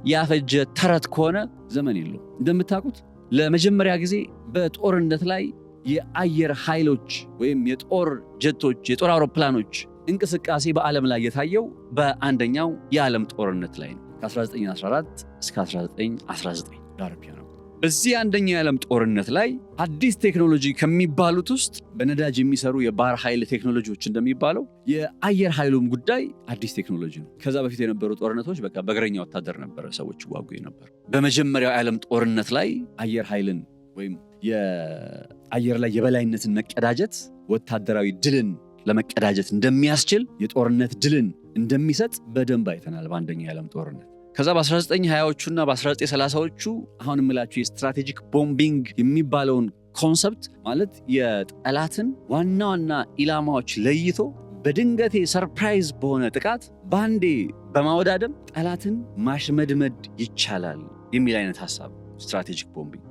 ያፈጀ ተረት ከሆነ ዘመን የለው። እንደምታውቁት ለመጀመሪያ ጊዜ በጦርነት ላይ የአየር ኃይሎች ወይም የጦር ጀቶች፣ የጦር አውሮፕላኖች እንቅስቃሴ በዓለም ላይ የታየው በአንደኛው የዓለም ጦርነት ላይ ነው። ከ1914 እስከ 1919 ዳርፒያ ነው። በዚህ አንደኛው የዓለም ጦርነት ላይ አዲስ ቴክኖሎጂ ከሚባሉት ውስጥ በነዳጅ የሚሰሩ የባህር ኃይል ቴክኖሎጂዎች እንደሚባለው የአየር ኃይሉም ጉዳይ አዲስ ቴክኖሎጂ ነው። ከዛ በፊት የነበሩ ጦርነቶች በቃ በእግረኛ ወታደር ነበረ ሰዎች ዋጉ ነበር። በመጀመሪያው የዓለም ጦርነት ላይ አየር ኃይልን ወይም የአየር ላይ የበላይነትን መቀዳጀት ወታደራዊ ድልን ለመቀዳጀት እንደሚያስችል፣ የጦርነት ድልን እንደሚሰጥ በደንብ አይተናል በአንደኛው የዓለም ጦርነት። ከዛ በ1920ዎቹና በ1930ዎቹ አሁን የምላችሁ የስትራቴጂክ ቦምቢንግ የሚባለውን ኮንሰፕት ማለት የጠላትን ዋና ዋና ኢላማዎች ለይቶ በድንገቴ ሰርፕራይዝ በሆነ ጥቃት በአንዴ በማወዳደም ጠላትን ማሽመድመድ ይቻላል የሚል አይነት ሀሳብ ስትራቴጂክ ቦምቢንግ።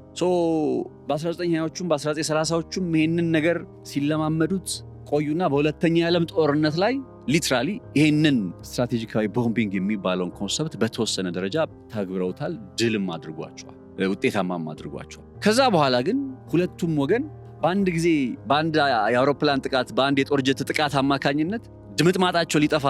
በ1920ዎቹም በ1930ዎቹም ይህንን ነገር ሲለማመዱት ቆዩና በሁለተኛ የዓለም ጦርነት ላይ ሊትራሊ ይህንን ስትራቴጂካዊ ቦምቢንግ የሚባለውን ኮንሰፕት በተወሰነ ደረጃ ተግብረውታል፣ ድልም አድርጓቸዋል፣ ውጤታማም አድርጓቸዋል። ከዛ በኋላ ግን ሁለቱም ወገን በአንድ ጊዜ በአንድ የአውሮፕላን ጥቃት፣ በአንድ የጦር ጀት ጥቃት አማካኝነት ድምጥማጣቸው ሊጠፋ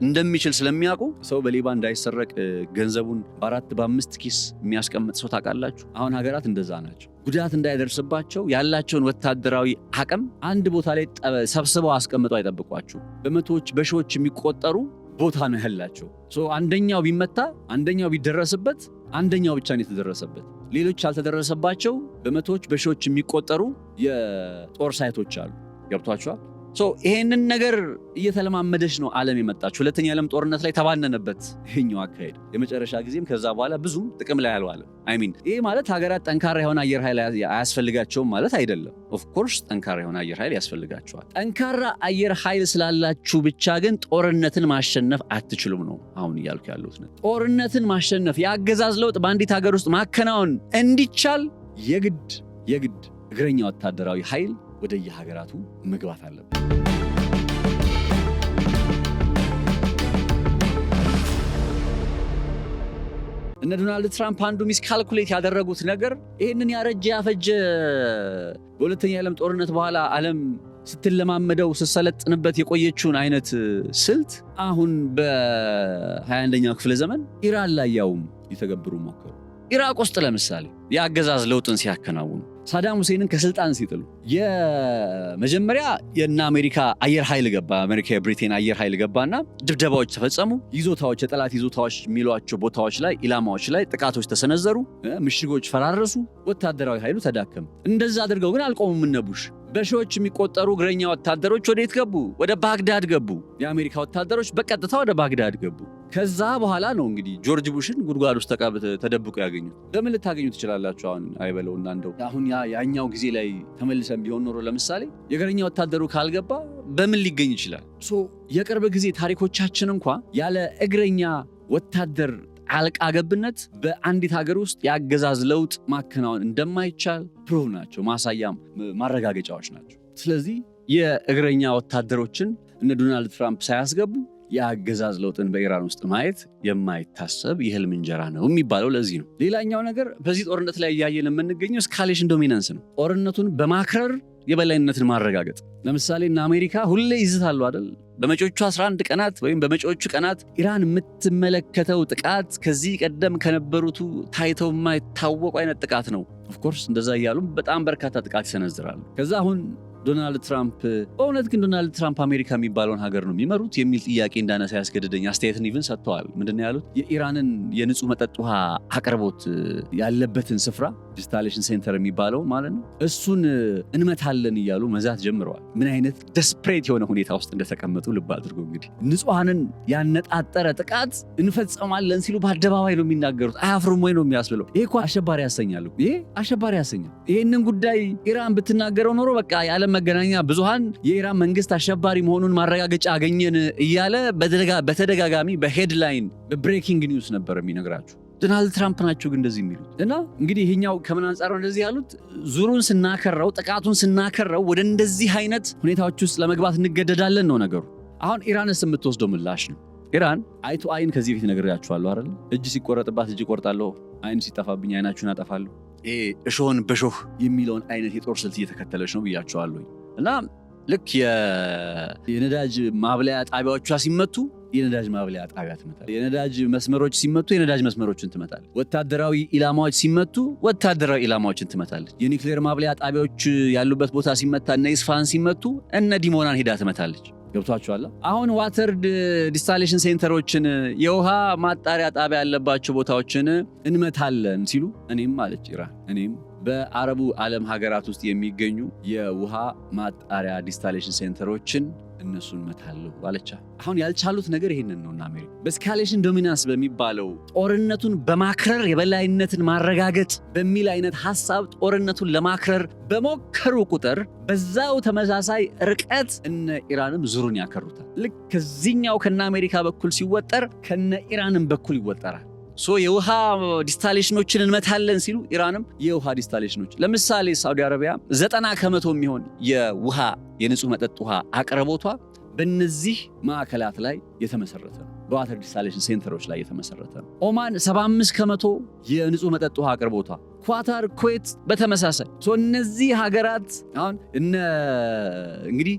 እንደሚችል ስለሚያውቁ ሰው በሌባ እንዳይሰረቅ ገንዘቡን በ4-5 ኪስ የሚያስቀምጥ ሰው ታውቃላችሁ። አሁን ሀገራት እንደዛ ናቸው። ጉዳት እንዳይደርስባቸው ያላቸውን ወታደራዊ አቅም አንድ ቦታ ላይ ሰብስበው አስቀምጠው አይጠብቋችሁ። በመቶዎች በሺዎች የሚቆጠሩ ቦታ ነው ያላቸው። አንደኛው ቢመታ፣ አንደኛው ቢደረስበት፣ አንደኛው ብቻ ነው የተደረሰበት። ሌሎች ያልተደረሰባቸው በመቶዎች በሺዎች የሚቆጠሩ የጦር ሳይቶች አሉ። ገብቷችኋል? ይሄንን ነገር እየተለማመደች ነው ዓለም የመጣች። ሁለተኛ የዓለም ጦርነት ላይ ተባነነበት ይሄኛው አካሄድ። የመጨረሻ ጊዜም ከዛ በኋላ ብዙም ጥቅም ላይ አልዋለም። ይሄ ማለት ሀገራት ጠንካራ የሆነ አየር ኃይል አያስፈልጋቸውም ማለት አይደለም። ኦፍኮርስ ጠንካራ የሆነ አየር ኃይል ያስፈልጋቸዋል። ጠንካራ አየር ኃይል ስላላችሁ ብቻ ግን ጦርነትን ማሸነፍ አትችሉም ነው አሁን እያልኩ ያለሁት። ጦርነትን ማሸነፍ፣ የአገዛዝ ለውጥ በአንዲት ሀገር ውስጥ ማከናወን እንዲቻል የግድ እግረኛ ወታደራዊ ኃይል ወደ የሀገራቱ መግባት አለበት። እነ ዶናልድ ትራምፕ አንዱ ሚስካልኩሌት ያደረጉት ነገር ይህንን ያረጀ ያፈጀ በሁለተኛ የዓለም ጦርነት በኋላ ዓለም ስትለማመደው ስትሰለጥንበት የቆየችውን አይነት ስልት አሁን በ21ኛው ክፍለ ዘመን ኢራን ላይ ያውም ሊተገብሩ ሞከሩ። ኢራቅ ውስጥ ለምሳሌ የአገዛዝ ለውጥን ሲያከናውኑ ሳዳም ሁሴንን ከስልጣን ሲጥሉ የመጀመሪያ የእነ አሜሪካ አየር ኃይል ገባ። አሜሪካ የብሪቴን አየር ኃይል ገባና ድብደባዎች ተፈጸሙ። ይዞታዎች፣ የጠላት ይዞታዎች የሚሏቸው ቦታዎች ላይ፣ ኢላማዎች ላይ ጥቃቶች ተሰነዘሩ። ምሽጎች ፈራረሱ። ወታደራዊ ኃይሉ ተዳከመ። እንደዛ አድርገው ግን አልቆሙም እነ ቡሽ። በሺዎች የሚቆጠሩ እግረኛ ወታደሮች ወዴት ገቡ? ወደ ባግዳድ ገቡ። የአሜሪካ ወታደሮች በቀጥታ ወደ ባግዳድ ገቡ። ከዛ በኋላ ነው እንግዲህ ጆርጅ ቡሽን ጉድጓድ ውስጥ ተደብቆ ያገኙት። ለምን ልታገኙ ትችላላችሁ? አሁን አይበለውና እንደው አሁን ያኛው ጊዜ ላይ ተመልሰን ቢሆን ኖሮ ለምሳሌ የእግረኛ ወታደሩ ካልገባ በምን ሊገኝ ይችላል? የቅርብ ጊዜ ታሪኮቻችን እንኳ ያለ እግረኛ ወታደር ጣልቃ ገብነት በአንዲት ሀገር ውስጥ የአገዛዝ ለውጥ ማከናወን እንደማይቻል ፕሩቭ ናቸው፣ ማሳያም ማረጋገጫዎች ናቸው። ስለዚህ የእግረኛ ወታደሮችን እነ ዶናልድ ትራምፕ ሳያስገቡ የአገዛዝ ለውጥን በኢራን ውስጥ ማየት የማይታሰብ የህልም እንጀራ ነው የሚባለው ለዚህ ነው። ሌላኛው ነገር በዚህ ጦርነት ላይ እያየን የምንገኘው እስካሌሽን ዶሚናንስ ነው። ጦርነቱን በማክረር የበላይነትን ማረጋገጥ። ለምሳሌ እነ አሜሪካ ሁሌ ይዝታሉ አይደል? በመጪዎቹ 11 ቀናት ወይም በመጪዎቹ ቀናት ኢራን የምትመለከተው ጥቃት ከዚህ ቀደም ከነበሩት ታይተው የማይታወቁ አይነት ጥቃት ነው። ኦፍኮርስ እንደዛ እያሉ በጣም በርካታ ጥቃት ይሰነዝራሉ። ከዛ አሁን ዶናልድ ትራምፕ በእውነት ግን ዶናልድ ትራምፕ አሜሪካ የሚባለውን ሀገር ነው የሚመሩት የሚል ጥያቄ እንዳነሳ ያስገድደኝ አስተያየትን ኢቭን ሰጥተዋል። ምንድን ነው ያሉት? የኢራንን የንጹህ መጠጥ ውሃ አቅርቦት ያለበትን ስፍራ ዲስታሌሽን ሴንተር የሚባለው ማለት ነው እሱን እንመታለን እያሉ መዛት ጀምረዋል። ምን አይነት ደስፕሬት የሆነ ሁኔታ ውስጥ እንደተቀመጡ ልብ አድርጎ እንግዲህ ንጹሐንን ያነጣጠረ ጥቃት እንፈጸማለን ሲሉ በአደባባይ ነው የሚናገሩት። አያፍሩም ወይ ነው የሚያስብለው። ይሄ እኮ አሸባሪ ያሰኛሉ። ይሄ አሸባሪ ያሰኛል። ይህንን ጉዳይ ኢራን ብትናገረው ኖሮ በቃ የዓለም መገናኛ ብዙሃን የኢራን መንግስት አሸባሪ መሆኑን ማረጋገጫ አገኘን እያለ በተደጋጋሚ በሄድላይን በብሬኪንግ ኒውስ ነበር የሚነግራችሁ። ዶናልድ ትራምፕ ናቸው ግን እንደዚህ የሚሉት እና እንግዲህ ይሄኛው ከምን አንጻር ነው እንደዚህ ያሉት? ዙሩን ስናከረው፣ ጥቃቱን ስናከረው ወደ እንደዚህ አይነት ሁኔታዎች ውስጥ ለመግባት እንገደዳለን ነው ነገሩ። አሁን ኢራንስ የምትወስደው ምላሽ ነው። ኢራን አይቱ አይን ከዚህ በፊት ነግሬያችኋለሁ አይደል? እጅ ሲቆረጥባት እጅ ቆርጣለሁ፣ አይን ሲጠፋብኝ አይናችሁን አጠፋለሁ። ይሄ እሾህን በሾህ የሚለውን አይነት የጦር ስልት እየተከተለች ነው ብያቸዋለሁ። እና ልክ የነዳጅ ማብለያ ጣቢያዎቿ ሲመቱ የነዳጅ ማብለያ ጣቢያ ትመታል። የነዳጅ መስመሮች ሲመቱ የነዳጅ መስመሮችን ትመታል። ወታደራዊ ኢላማዎች ሲመቱ ወታደራዊ ኢላማዎችን ትመታለች። የኒውክሌር ማብለያ ጣቢያዎች ያሉበት ቦታ ሲመታ እነ ኢስፋሃን ሲመቱ እነ ዲሞናን ሄዳ ትመታለች። ገብቷችኋል? አሁን ዋተር ዲስታሌሽን ሴንተሮችን የውሃ ማጣሪያ ጣቢያ ያለባቸው ቦታዎችን እንመታለን ሲሉ እኔም አለች ኢራን እኔም በአረቡ ዓለም ሀገራት ውስጥ የሚገኙ የውሃ ማጣሪያ ዲስታሌሽን ሴንተሮችን እነሱን መታለሁ ባለቻ። አሁን ያልቻሉት ነገር ይሄንን ነውና አሜሪካ በስካሌሽን ዶሚናንስ በሚባለው ጦርነቱን በማክረር የበላይነትን ማረጋገጥ በሚል አይነት ሐሳብ ጦርነቱን ለማክረር በሞከሩ ቁጥር በዛው ተመሳሳይ ርቀት እነ ኢራንም ዙሩን ያከሩታል። ልክ ከዚህኛው ከነ አሜሪካ በኩል ሲወጠር ከነ ኢራንም በኩል ይወጠራል። የውሃ ዲስታሌሽኖችን እንመታለን ሲሉ ኢራንም የውሃ ዲስታሌሽኖች ለምሳሌ ሳውዲ አረቢያ 90% የሚሆን የውሃ የንጹህ መጠጥ ውሃ አቅርቦቷ በእነዚህ ማዕከላት ላይ የተመሰረተ ነው። በዋተር ዲስታሌሽን ሴንተሮች ላይ የተመሰረተ ነው። ኦማን 75% የንጹህ መጠጥ ውሃ አቅርቦቷ፣ ኳታር፣ ኩዌት በተመሳሳይ። እነዚህ ሀገራት አሁን እንግዲህ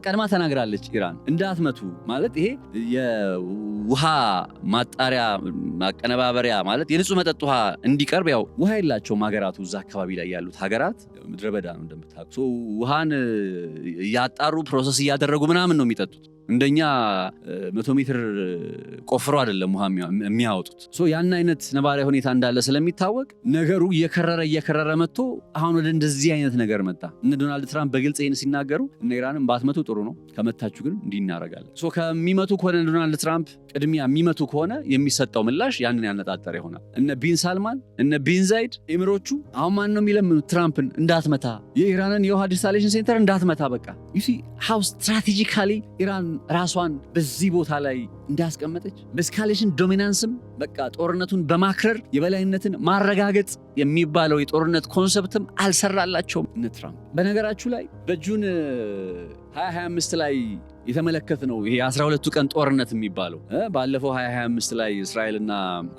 ቀድማ ተናግራለች ኢራን እንዳትመቱ ማለት ይሄ የውሃ ማጣሪያ ማቀነባበሪያ ማለት የንጹህ መጠጥ ውሃ እንዲቀርብ ያው ውሃ የላቸውም ሀገራቱ እዛ አካባቢ ላይ ያሉት ሀገራት ምድረ በዳ ነው እንደምታውቁ። ውሃን እያጣሩ ፕሮሰስ እያደረጉ ምናምን ነው የሚጠጡት። እንደኛ 100 ሜትር ቆፍሮ አይደለም ውሃ የሚያወጡት። ያን አይነት ነባራዊ ሁኔታ እንዳለ ስለሚታወቅ ነገሩ እየከረረ መጥቶ አሁን ወደ እንደዚህ አይነት ነገር መጣ። እነ ዶናልድ ትራምፕ በግልጽ ይህን ሲናገሩ እነ ኢራንም ባትመቱ ጥሩ ነው፣ ከመታችሁ ግን እንዲህ እናደርጋለን። ከሚመቱ ከሆነ ዶናልድ ትራምፕ ቅድሚያ የሚመቱ ከሆነ የሚሰጠው ምላሽ ያንን ያነጣጠረ ይሆናል። እነ ቢን ሳልማን እነ ቢን ዛይድ ኤሚሮቹ አሁን ማን ነው የሚለምኑት? ትራምፕን እንዳትመታ፣ የኢራንን የውሃ ዲስታሌሽን ሴንተር እንዳትመታ። በቃ ዩ ሲ ሃው ስትራቴጂካሊ ኢራን ራሷን በዚህ ቦታ ላይ እንዳስቀመጠች በስካሌሽን ዶሚናንስም በቃ ጦርነቱን በማክረር የበላይነትን ማረጋገጥ የሚባለው የጦርነት ኮንሰፕትም አልሰራላቸውም እነ ትራምፕ። በነገራችሁ ላይ በጁን 2025 ላይ የተመለከትነው ይሄ 12ቱ ቀን ጦርነት የሚባለው ባለፈው 2025 ላይ እስራኤልና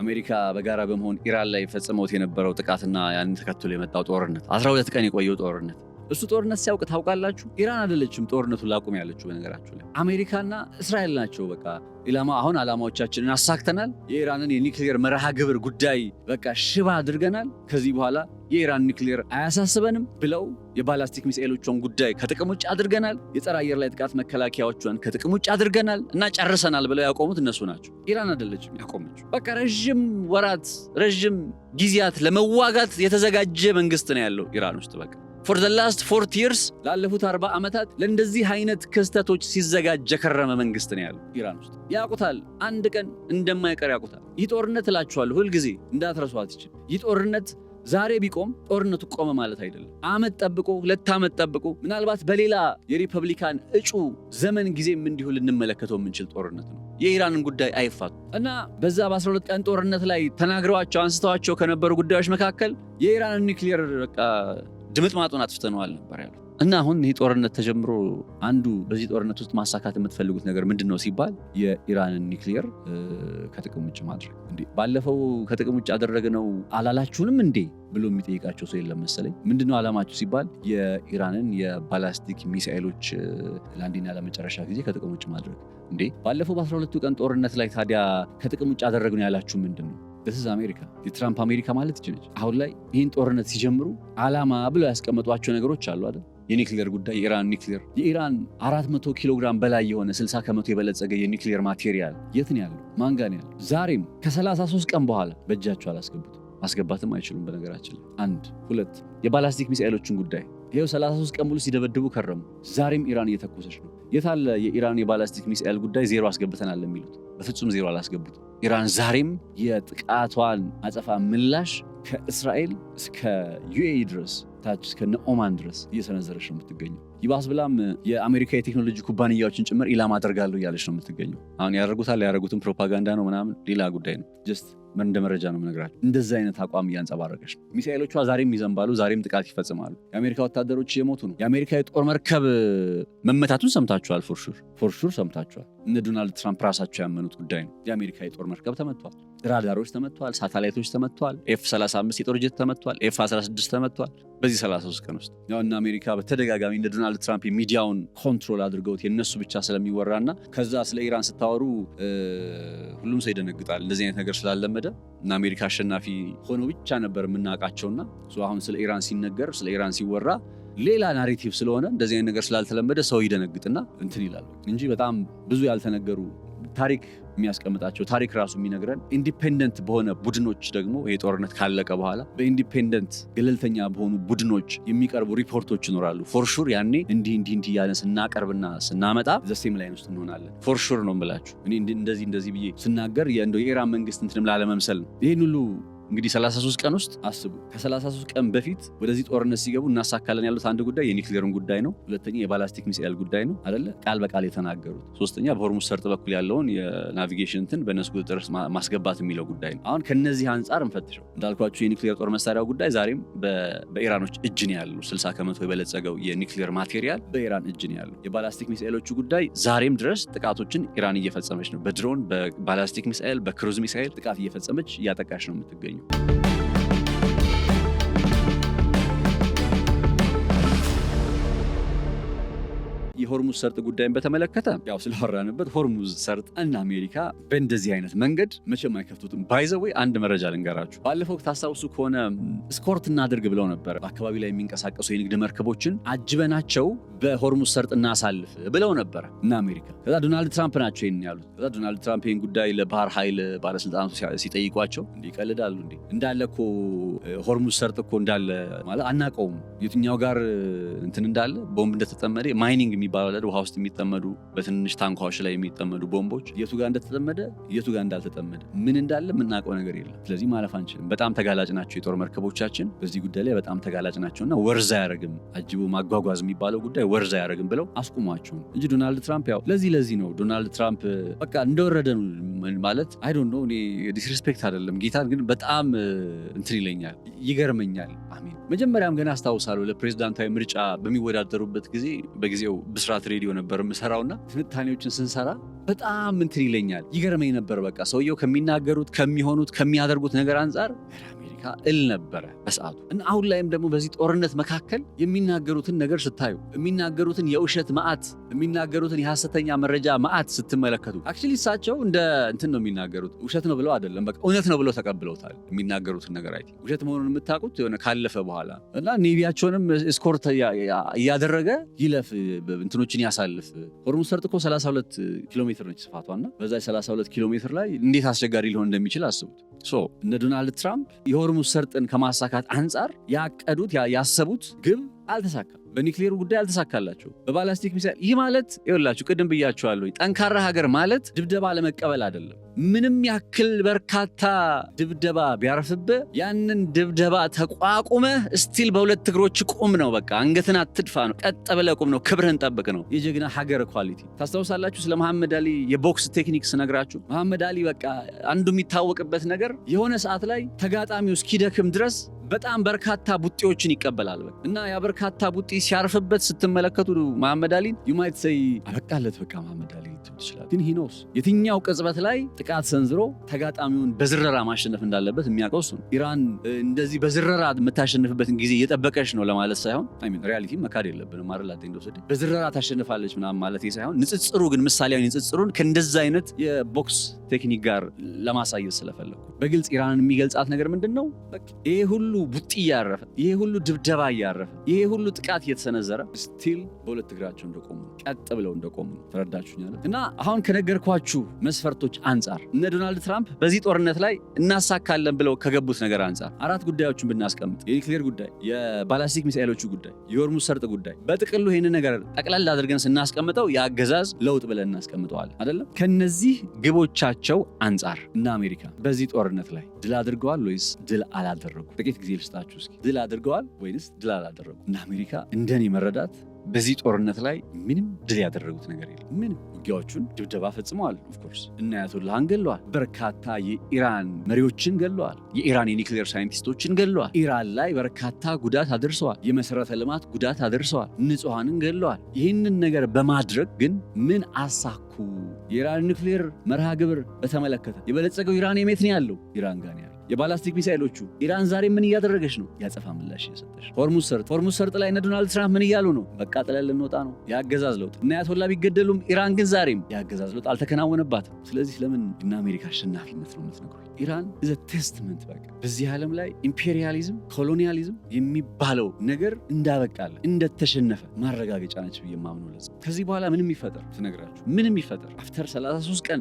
አሜሪካ በጋራ በመሆን ኢራን ላይ ፈጽመውት የነበረው ጥቃትና ያንን ተከትሎ የመጣው ጦርነት 12 ቀን የቆየው ጦርነት እሱ ጦርነት ሲያውቅ ታውቃላችሁ፣ ኢራን አይደለችም ጦርነቱን ላቁም ያለችው። በነገራችሁ ላይ አሜሪካና እስራኤል ናቸው። በቃ አሁን ዓላማዎቻችንን አሳክተናል፣ የኢራንን የኒክሌር መርሃ ግብር ጉዳይ በቃ ሽባ አድርገናል፣ ከዚህ በኋላ የኢራን ኒክሌር አያሳስበንም ብለው የባላስቲክ ሚሳኤሎቿን ጉዳይ ከጥቅም ውጭ አድርገናል፣ የጸረ አየር ላይ ጥቃት መከላከያዎቿን ከጥቅም ውጭ አድርገናል እና ጨርሰናል ብለው ያቆሙት እነሱ ናቸው። ኢራን አይደለችም ያቆመችው። በቃ ረዥም ወራት ረዥም ጊዜያት ለመዋጋት የተዘጋጀ መንግስት ነው ያለው ኢራን ውስጥ። በቃ for the last 40 years ላለፉት 40 ዓመታት ለእንደዚህ አይነት ክስተቶች ሲዘጋጅ የከረመ መንግስት ነው ያለው ኢራን ውስጥ። ያውቁታል፣ አንድ ቀን እንደማይቀር ያውቁታል። ይህ ጦርነት እላችኋለሁ ሁልጊዜ እንዳትረሷት ይችል። ይህ ጦርነት ዛሬ ቢቆም ጦርነቱ ቆመ ማለት አይደለም። ዓመት ጠብቆ 2 ዓመት ጠብቆ ምናልባት በሌላ የሪፐብሊካን እጩ ዘመን ጊዜም እንዲሁ ልንመለከተው የምንችል ጦርነት ነው። የኢራንን ጉዳይ አይፋቱ እና በዛ በ12 ቀን ጦርነት ላይ ተናግረዋቸው አንስተዋቸው ከነበሩ ጉዳዮች መካከል የኢራንን ኒክሌር በቃ ድምጥማጡን አጥፍተነዋል ነበር ያሉት። እና አሁን ይህ ጦርነት ተጀምሮ አንዱ በዚህ ጦርነት ውስጥ ማሳካት የምትፈልጉት ነገር ምንድን ነው ሲባል የኢራንን ኒክሌር ከጥቅም ውጭ ማድረግ። እንዴ ባለፈው ከጥቅም ውጭ አደረግነው አላላችሁንም እንዴ ብሎ የሚጠይቃቸው ሰው የለም መሰለኝ። ምንድነው ዓላማችሁ ሲባል የኢራንን የባላስቲክ ሚሳኤሎች ለአንዴና ለመጨረሻ ጊዜ ከጥቅም ውጭ ማድረግ። እንዴ ባለፈው በ12ቱ ቀን ጦርነት ላይ ታዲያ ከጥቅም ውጭ አደረግነው ያላችሁ ምንድን ነው? this አሜሪካ፣ የትራምፕ አሜሪካ ማለት ይችላል። አሁን ላይ ይህን ጦርነት ሲጀምሩ ዓላማ ብለው ያስቀመጧቸው ነገሮች አሉ አይደል? የኒክሌር ጉዳይ፣ የኢራን ኒክሌር፣ የኢራን 400 ኪሎ ግራም በላይ የሆነ 60 ከመቶ የበለጸገ የኒክሌር ማቴሪያል የት ነው ያለው? ማን ጋር ነው ያለው? ዛሬም ከ33 ቀን በኋላ በእጃቸው አላስገቡትም። ማስገባትም አይችሉም። በነገራችን ላይ 1 2 የባላስቲክ ሚሳኤሎችን ጉዳይ ይሄው 33 ቀን ሙሉ ሲደበድቡ ከረሙ። ዛሬም ኢራን እየተኮሰች ነው። የታለ የኢራን የባላስቲክ ሚሳኤል ጉዳይ? ዜሮ አስገብተናል የሚሉት በፍጹም ዜሮ አላስገቡት። ኢራን ዛሬም የጥቃቷን አጸፋ ምላሽ ከእስራኤል እስከ ዩኤኢ ድረስ ታች እስከ ኦማን ድረስ እየሰነዘረች ነው የምትገኘው። ይባስ ብላም የአሜሪካ የቴክኖሎጂ ኩባንያዎችን ጭምር ኢላማ አደርጋለሁ እያለች ነው የምትገኘው። አሁን ያደረጉትን ፕሮፓጋንዳ ነው ምናምን ሌላ ጉዳይ ነው። ጀስት እንደ መረጃ ነው የምነግራቸው። እንደዛ አይነት አቋም እያንጸባረቀች ነው። ሚሳኤሎቿ ዛሬም ይዘንባሉ፣ ዛሬም ጥቃት ይፈጽማሉ። የአሜሪካ ወታደሮች እየሞቱ ነው። የአሜሪካ የጦር መርከብ መመታቱን ሰምታችኋል። ፎርሹር ሰምታችኋል። እነ ዶናልድ ትራምፕ ራሳቸው ያመኑት ጉዳይ ነው። የአሜሪካ የጦር መርከብ ተመቷል፣ ራዳሮች ተመቷል፣ ሳተላይቶች ተመቷል፣ ኤፍ35 የጦር ጀት ተመቷል፣ ኤፍ16 ተመቷል። በዚህ 33 ቀን ውስጥ ያው እና አሜሪካ በተደጋጋሚ እንደ ዶናልድ ትራምፕ የሚዲያውን ኮንትሮል አድርገውት የነሱ ብቻ ስለሚወራና ከዛ ስለ ኢራን ስታወሩ ሁሉም ሰው ይደነግጣል። እንደዚህ አይነት ነገር ስላለመደ እና አሜሪካ አሸናፊ ሆነው ብቻ ነበር የምናውቃቸውና አሁን ስለ ኢራን ሲነገር ስለ ኢራን ሲወራ ሌላ ናሬቲቭ ስለሆነ እንደዚህ አይነት ነገር ስላልተለመደ ሰው ይደነግጥና እንትን ይላል እንጂ በጣም ብዙ ያልተነገሩ ታሪክ የሚያስቀምጣቸው ታሪክ ራሱ የሚነግረን ኢንዲፔንደንት በሆነ ቡድኖች ደግሞ ይሄ ጦርነት ካለቀ በኋላ በኢንዲፔንደንት ገለልተኛ በሆኑ ቡድኖች የሚቀርቡ ሪፖርቶች ይኖራሉ። ፎርሹር ያኔ እንዲህ ያለን ስናቀርብና ስናመጣ ዘሴም ላይ ውስጥ እንሆናለን። ፎርሹር ነው የምላችሁ። እኔ እንደዚህ ብዬ ስናገር የኢራን መንግስት እንትንም ላለመምሰል ነው። ይህን ሁሉ እንግዲህ 33 ቀን ውስጥ አስቡ። ከ33 ቀን በፊት ወደዚህ ጦርነት ሲገቡ እናሳካለን ያሉት አንድ ጉዳይ የኒክሌርን ጉዳይ ነው። ሁለተኛ የባላስቲክ ሚሳኤል ጉዳይ ነው አይደለ? ቃል በቃል የተናገሩት። ሶስተኛ በሆርሙዝ ሰርጥ በኩል ያለውን የናቪጌሽን እንትን በእነሱ ቁጥጥር ማስገባት የሚለው ጉዳይ ነው። አሁን ከነዚህ አንጻር እንፈትሸው። እንዳልኳችሁ የኒክሌር ጦር መሳሪያው ጉዳይ ዛሬም በኢራኖች እጅ ነው ያለው። 60 ከመቶ የበለጸገው የኒክሌር ማቴሪያል በኢራን እጅ ነው ያለው። የባላስቲክ ሚሳኤሎቹ ጉዳይ ዛሬም ድረስ ጥቃቶችን ኢራን እየፈጸመች ነው። በድሮን፣ በባላስቲክ ሚሳኤል፣ በክሩዝ ሚሳኤል ጥቃት እየፈጸመች እያጠቃች ነው የምትገኘው። የሆርሙዝ ሰርጥ ጉዳይን በተመለከተ ያው ስለወራንበት ሆርሙዝ ሰርጥ እና አሜሪካ በእንደዚህ አይነት መንገድ መቼም አይከፍቱትም። ባይዘዌ አንድ መረጃ ልንገራችሁ። ባለፈው ታስታውሱ ከሆነ ስኮርት እናድርግ ብለው ነበር። በአካባቢ ላይ የሚንቀሳቀሱ የንግድ መርከቦችን አጅበናቸው በሆርሙዝ ሰርጥ እናሳልፍ ብለው ነበር እና አሜሪካ። ከዛ ዶናልድ ትራምፕ ናቸው ይህን ያሉት። ከዛ ዶናልድ ትራምፕ ይህን ጉዳይ ለባህር ኃይል ባለስልጣናቱ ሲጠይቋቸው እንዲህ ይቀልዳሉ እንዴ? እንዳለ እኮ ሆርሙዝ ሰርጥ እኮ እንዳለ ማለት አናውቀውም። የትኛው ጋር እንትን እንዳለ ቦምብ እንደተጠመደ ማይኒንግ የሚባለው ውሃ ውስጥ የሚጠመዱ በትንሽ ታንኳዎች ላይ የሚጠመዱ ቦምቦች የቱ ጋር እንደተጠመደ የቱ ጋር እንዳልተጠመደ ምን እንዳለ የምናውቀው ነገር የለም። ስለዚህ ማለፍ አንችልም። በጣም ተጋላጭ ናቸው የጦር መርከቦቻችን በዚህ ጉዳይ ላይ በጣም ተጋላጭ ናቸውና ወርዝ አያደርግም። አጅቦ ማጓጓዝ የሚባለው ጉዳይ ወርዝ አያደርግም ብለው አስቁሟቸው እንጂ ዶናልድ ትራምፕ ያው ለዚህ ነው ዶናልድ ትራምፕ በቃ እንደወረደ ነው ማለት አይ ዶንት ኖ። እኔ ዲስሪስፔክት አይደለም ጌታን ግን በጣም እንትን ይለኛል፣ ይገርመኛል። አሜን። መጀመሪያም ገና አስታውሳለሁ ለፕሬዝዳንታዊ ምርጫ በሚወዳደሩበት ጊዜ በጊዜው ብስራት ሬዲዮ ነበር የምሰራውና ትንታኔዎችን ስንሰራ በጣም እንትን ይለኛል፣ ይገርመኝ ነበር። በቃ ሰውየው ከሚናገሩት ከሚሆኑት ከሚያደርጉት ነገር አንጻር አሜሪካ እል ነበረ በሰዓቱ እና አሁን ላይም ደግሞ በዚህ ጦርነት መካከል የሚናገሩትን ነገር ስታዩ የሚናገሩትን የውሸት መዓት የሚናገሩትን የሐሰተኛ መረጃ መዓት ስትመለከቱ አክቹሊ እሳቸው እንደ እንትን ነው የሚናገሩት ውሸት ነው ብለው አይደለም በቃ እውነት ነው ብለው ተቀብለውታል የሚናገሩትን ነገር አይ ቲንክ ውሸት መሆኑን የምታውቁት የሆነ ካለፈ በኋላ እና ኔቪያቸውንም እስኮርት እያደረገ ይለፍ እንትኖችን ያሳልፍ ሆርሙዝ ሰርጥ እኮ 32 ኪሎ ሜትር ነች ስፋቷና በዛ 32 ኪሎ ሜትር ላይ እንዴት አስቸጋሪ ሊሆን እንደሚችል አስቡት እነ ዶናልድ ትራምፕ የሆርሙዝ ሰርጥን ከማሳካት አንጻር ያቀዱት ያሰቡት ግብ አልተሳካም በኒክሌሩ ጉዳይ አልተሳካላቸው በባላስቲክ ሚሳይል ይህ ማለት ይኸውላችሁ ቅድም ብያችኋለሁ ጠንካራ ሀገር ማለት ድብደባ ለመቀበል አይደለም ምንም ያክል በርካታ ድብደባ ቢያርፍብህ ያንን ድብደባ ተቋቁመህ ስቲል በሁለት እግሮች ቁም ነው በቃ አንገትን አትድፋ ነው ቀጥ ብለህ ቁም ነው ክብርህን ጠብቅ ነው የጀግና ሀገር ኳሊቲ ታስታውሳላችሁ ስለ መሐመድ አሊ የቦክስ ቴክኒክ ስነግራችሁ መሐመድ አሊ በቃ አንዱ የሚታወቅበት ነገር የሆነ ሰዓት ላይ ተጋጣሚው እስኪደክም ድረስ በጣም በርካታ ቡጢዎችን ይቀበላል እና ያ በርካታ ቡጢ ሲያርፍበት ስትመለከቱ መሐመድ አሊን you might say አበቃለት በቃ መሐመድ አሊ ልትል ትችላል ግን he knows የትኛው ቅጽበት ላይ ጥቃት ሰንዝሮ ተጋጣሚውን በዝረራ ማሸነፍ እንዳለበት የሚያውቀው እሱ ነው ኢራን እንደዚህ በዝረራ የምታሸንፍበትን ጊዜ እየጠበቀች ነው ለማለት ሳይሆን ሪያሊቲ መካድ የለብንም አይደል እንደወሰደ በዝረራ ታሸንፋለች ምናምን ማለት ሳይሆን ንጽጽሩ ግን ምሳሌያዊ ንጽጽሩን ከእንደዛ አይነት የቦክስ ቴክኒክ ጋር ለማሳየት ስለፈለኩ በግልጽ ኢራንን የሚገልጻት ነገር ምንድነው በቃ ይሄ ሁሉ ቡጢ እያረፈ ይሄ ሁሉ ድብደባ እያረፈ ይሄ ሁሉ ጥቃት እየተሰነዘረ ስቲል በሁለት እግራቸው እንደቆሙ ቀጥ ብለው እንደቆሙ ተረዳችሁኛል እና አሁን ከነገርኳችሁ መስፈርቶች አንጻር እነ ዶናልድ ትራምፕ በዚህ ጦርነት ላይ እናሳካለን ብለው ከገቡት ነገር አንጻር አራት ጉዳዮችን ብናስቀምጥ የኒክሌር ጉዳይ የባላስቲክ ሚሳኤሎቹ ጉዳይ የሆርሙዝ ሰርጥ ጉዳይ በጥቅሉ ይሄን ነገር ጠቅላላ አድርገን ስናስቀምጠው የአገዛዝ ለውጥ ብለን እናስቀምጠዋለን አይደለም ከነዚህ ግቦቻቸው አንጻር እና አሜሪካ በዚህ ጦርነት ላይ ድል አድርገዋል ወይስ ድል አላደረጉ ጥቂት ጊዜ ልስጣችሁ እስኪ ድል አድርገዋል ወይስ ድል አላደረጉ እና አሜሪካ እንደኔ መረዳት በዚህ ጦርነት ላይ ምንም ድል ያደረጉት ነገር የለም ምንም ውጊያዎቹን ድብደባ ፈጽመዋል ኦፍኮርስ እና አያቶላህን ገለዋል በርካታ የኢራን መሪዎችን ገለዋል የኢራን የኒክሌር ሳይንቲስቶችን ገለዋል ኢራን ላይ በርካታ ጉዳት አድርሰዋል የመሰረተ ልማት ጉዳት አድርሰዋል ንጹሃንን ገለዋል ይህንን ነገር በማድረግ ግን ምን አሳኩ የኢራን ኒክሌር መርሃ ግብር በተመለከተ የበለጸገው ዩራኒየም የት ነው ያለው ኢራን ጋር ያለው የባላስቲክ ሚሳኤሎቹ ኢራን ዛሬ ምን እያደረገች ነው ያጸፋ ምላሽ እየሰጠች ሆርሙዝ ሰርጥ ላይ እነ ዶናልድ ትራምፕ ምን እያሉ ነው በቃ ጥለን ልንወጣ ነው የአገዛዝ ለውጥ እና አያቶላ ቢገደሉም ኢራን ግን ዛሬም የአገዛዝ ለውጥ አልተከናወነባትም ስለዚህ ለምን እና አሜሪካ አሸናፊነት ነው የምትነግሩኝ ኢራን is a testament በቃ በዚህ ዓለም ላይ ኢምፔሪያሊዝም ኮሎኒያሊዝም የሚባለው ነገር እንዳበቃለ እንደተሸነፈ ማረጋገጫ ነች ብዬ ማምነው ለዚህ ከዚህ በኋላ ምንም ይፈጠር ትነግራችሁ ምንም ይፈጠር አፍተር 33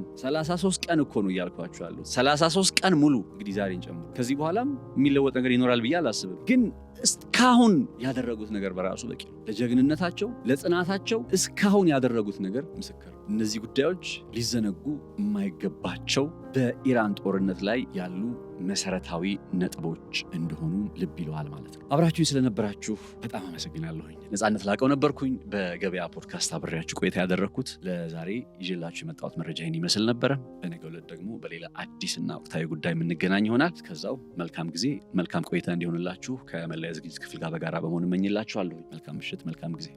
ቀን እኮ ነው እያልኳችሁ ያለው 33 ቀን ሙሉ እንግዲህ ዛሬን ጨምሮ ከዚህ በኋላም የሚለወጥ ነገር ይኖራል ብዬ አላስብም ግን እስካሁን ያደረጉት ነገር በራሱ በቂ ነው ለጀግንነታቸው ለጽናታቸው እስካሁን ያደረጉት ነገር ምስክር እነዚህ ጉዳዮች ሊዘነጉ የማይገባቸው በኢራን ጦርነት ላይ ያሉ መሰረታዊ ነጥቦች እንደሆኑ ልብ ይለዋል ማለት ነው አብራችሁኝ ስለነበራችሁ በጣም አመሰግናለሁኝ ነፃነት ላቀው ነበርኩኝ በገበያ ፖድካስት አብሬያችሁ ቆይታ ያደረኩት ለዛሬ ይዤላችሁ የመጣሁት መረጃ ይህን ይመስል ነበረ በነገው ዕለት ደግሞ በሌላ አዲስና ወቅታዊ ጉዳይ የምንገናኝ ይሆናል እስከዛው መልካም ጊዜ መልካም ቆይታ እንዲሆንላችሁ ከመለያ ዝግጅት ክፍል ጋር በጋራ በመሆን እመኝላችኋለሁ መልካም ምሽት መልካም ጊዜ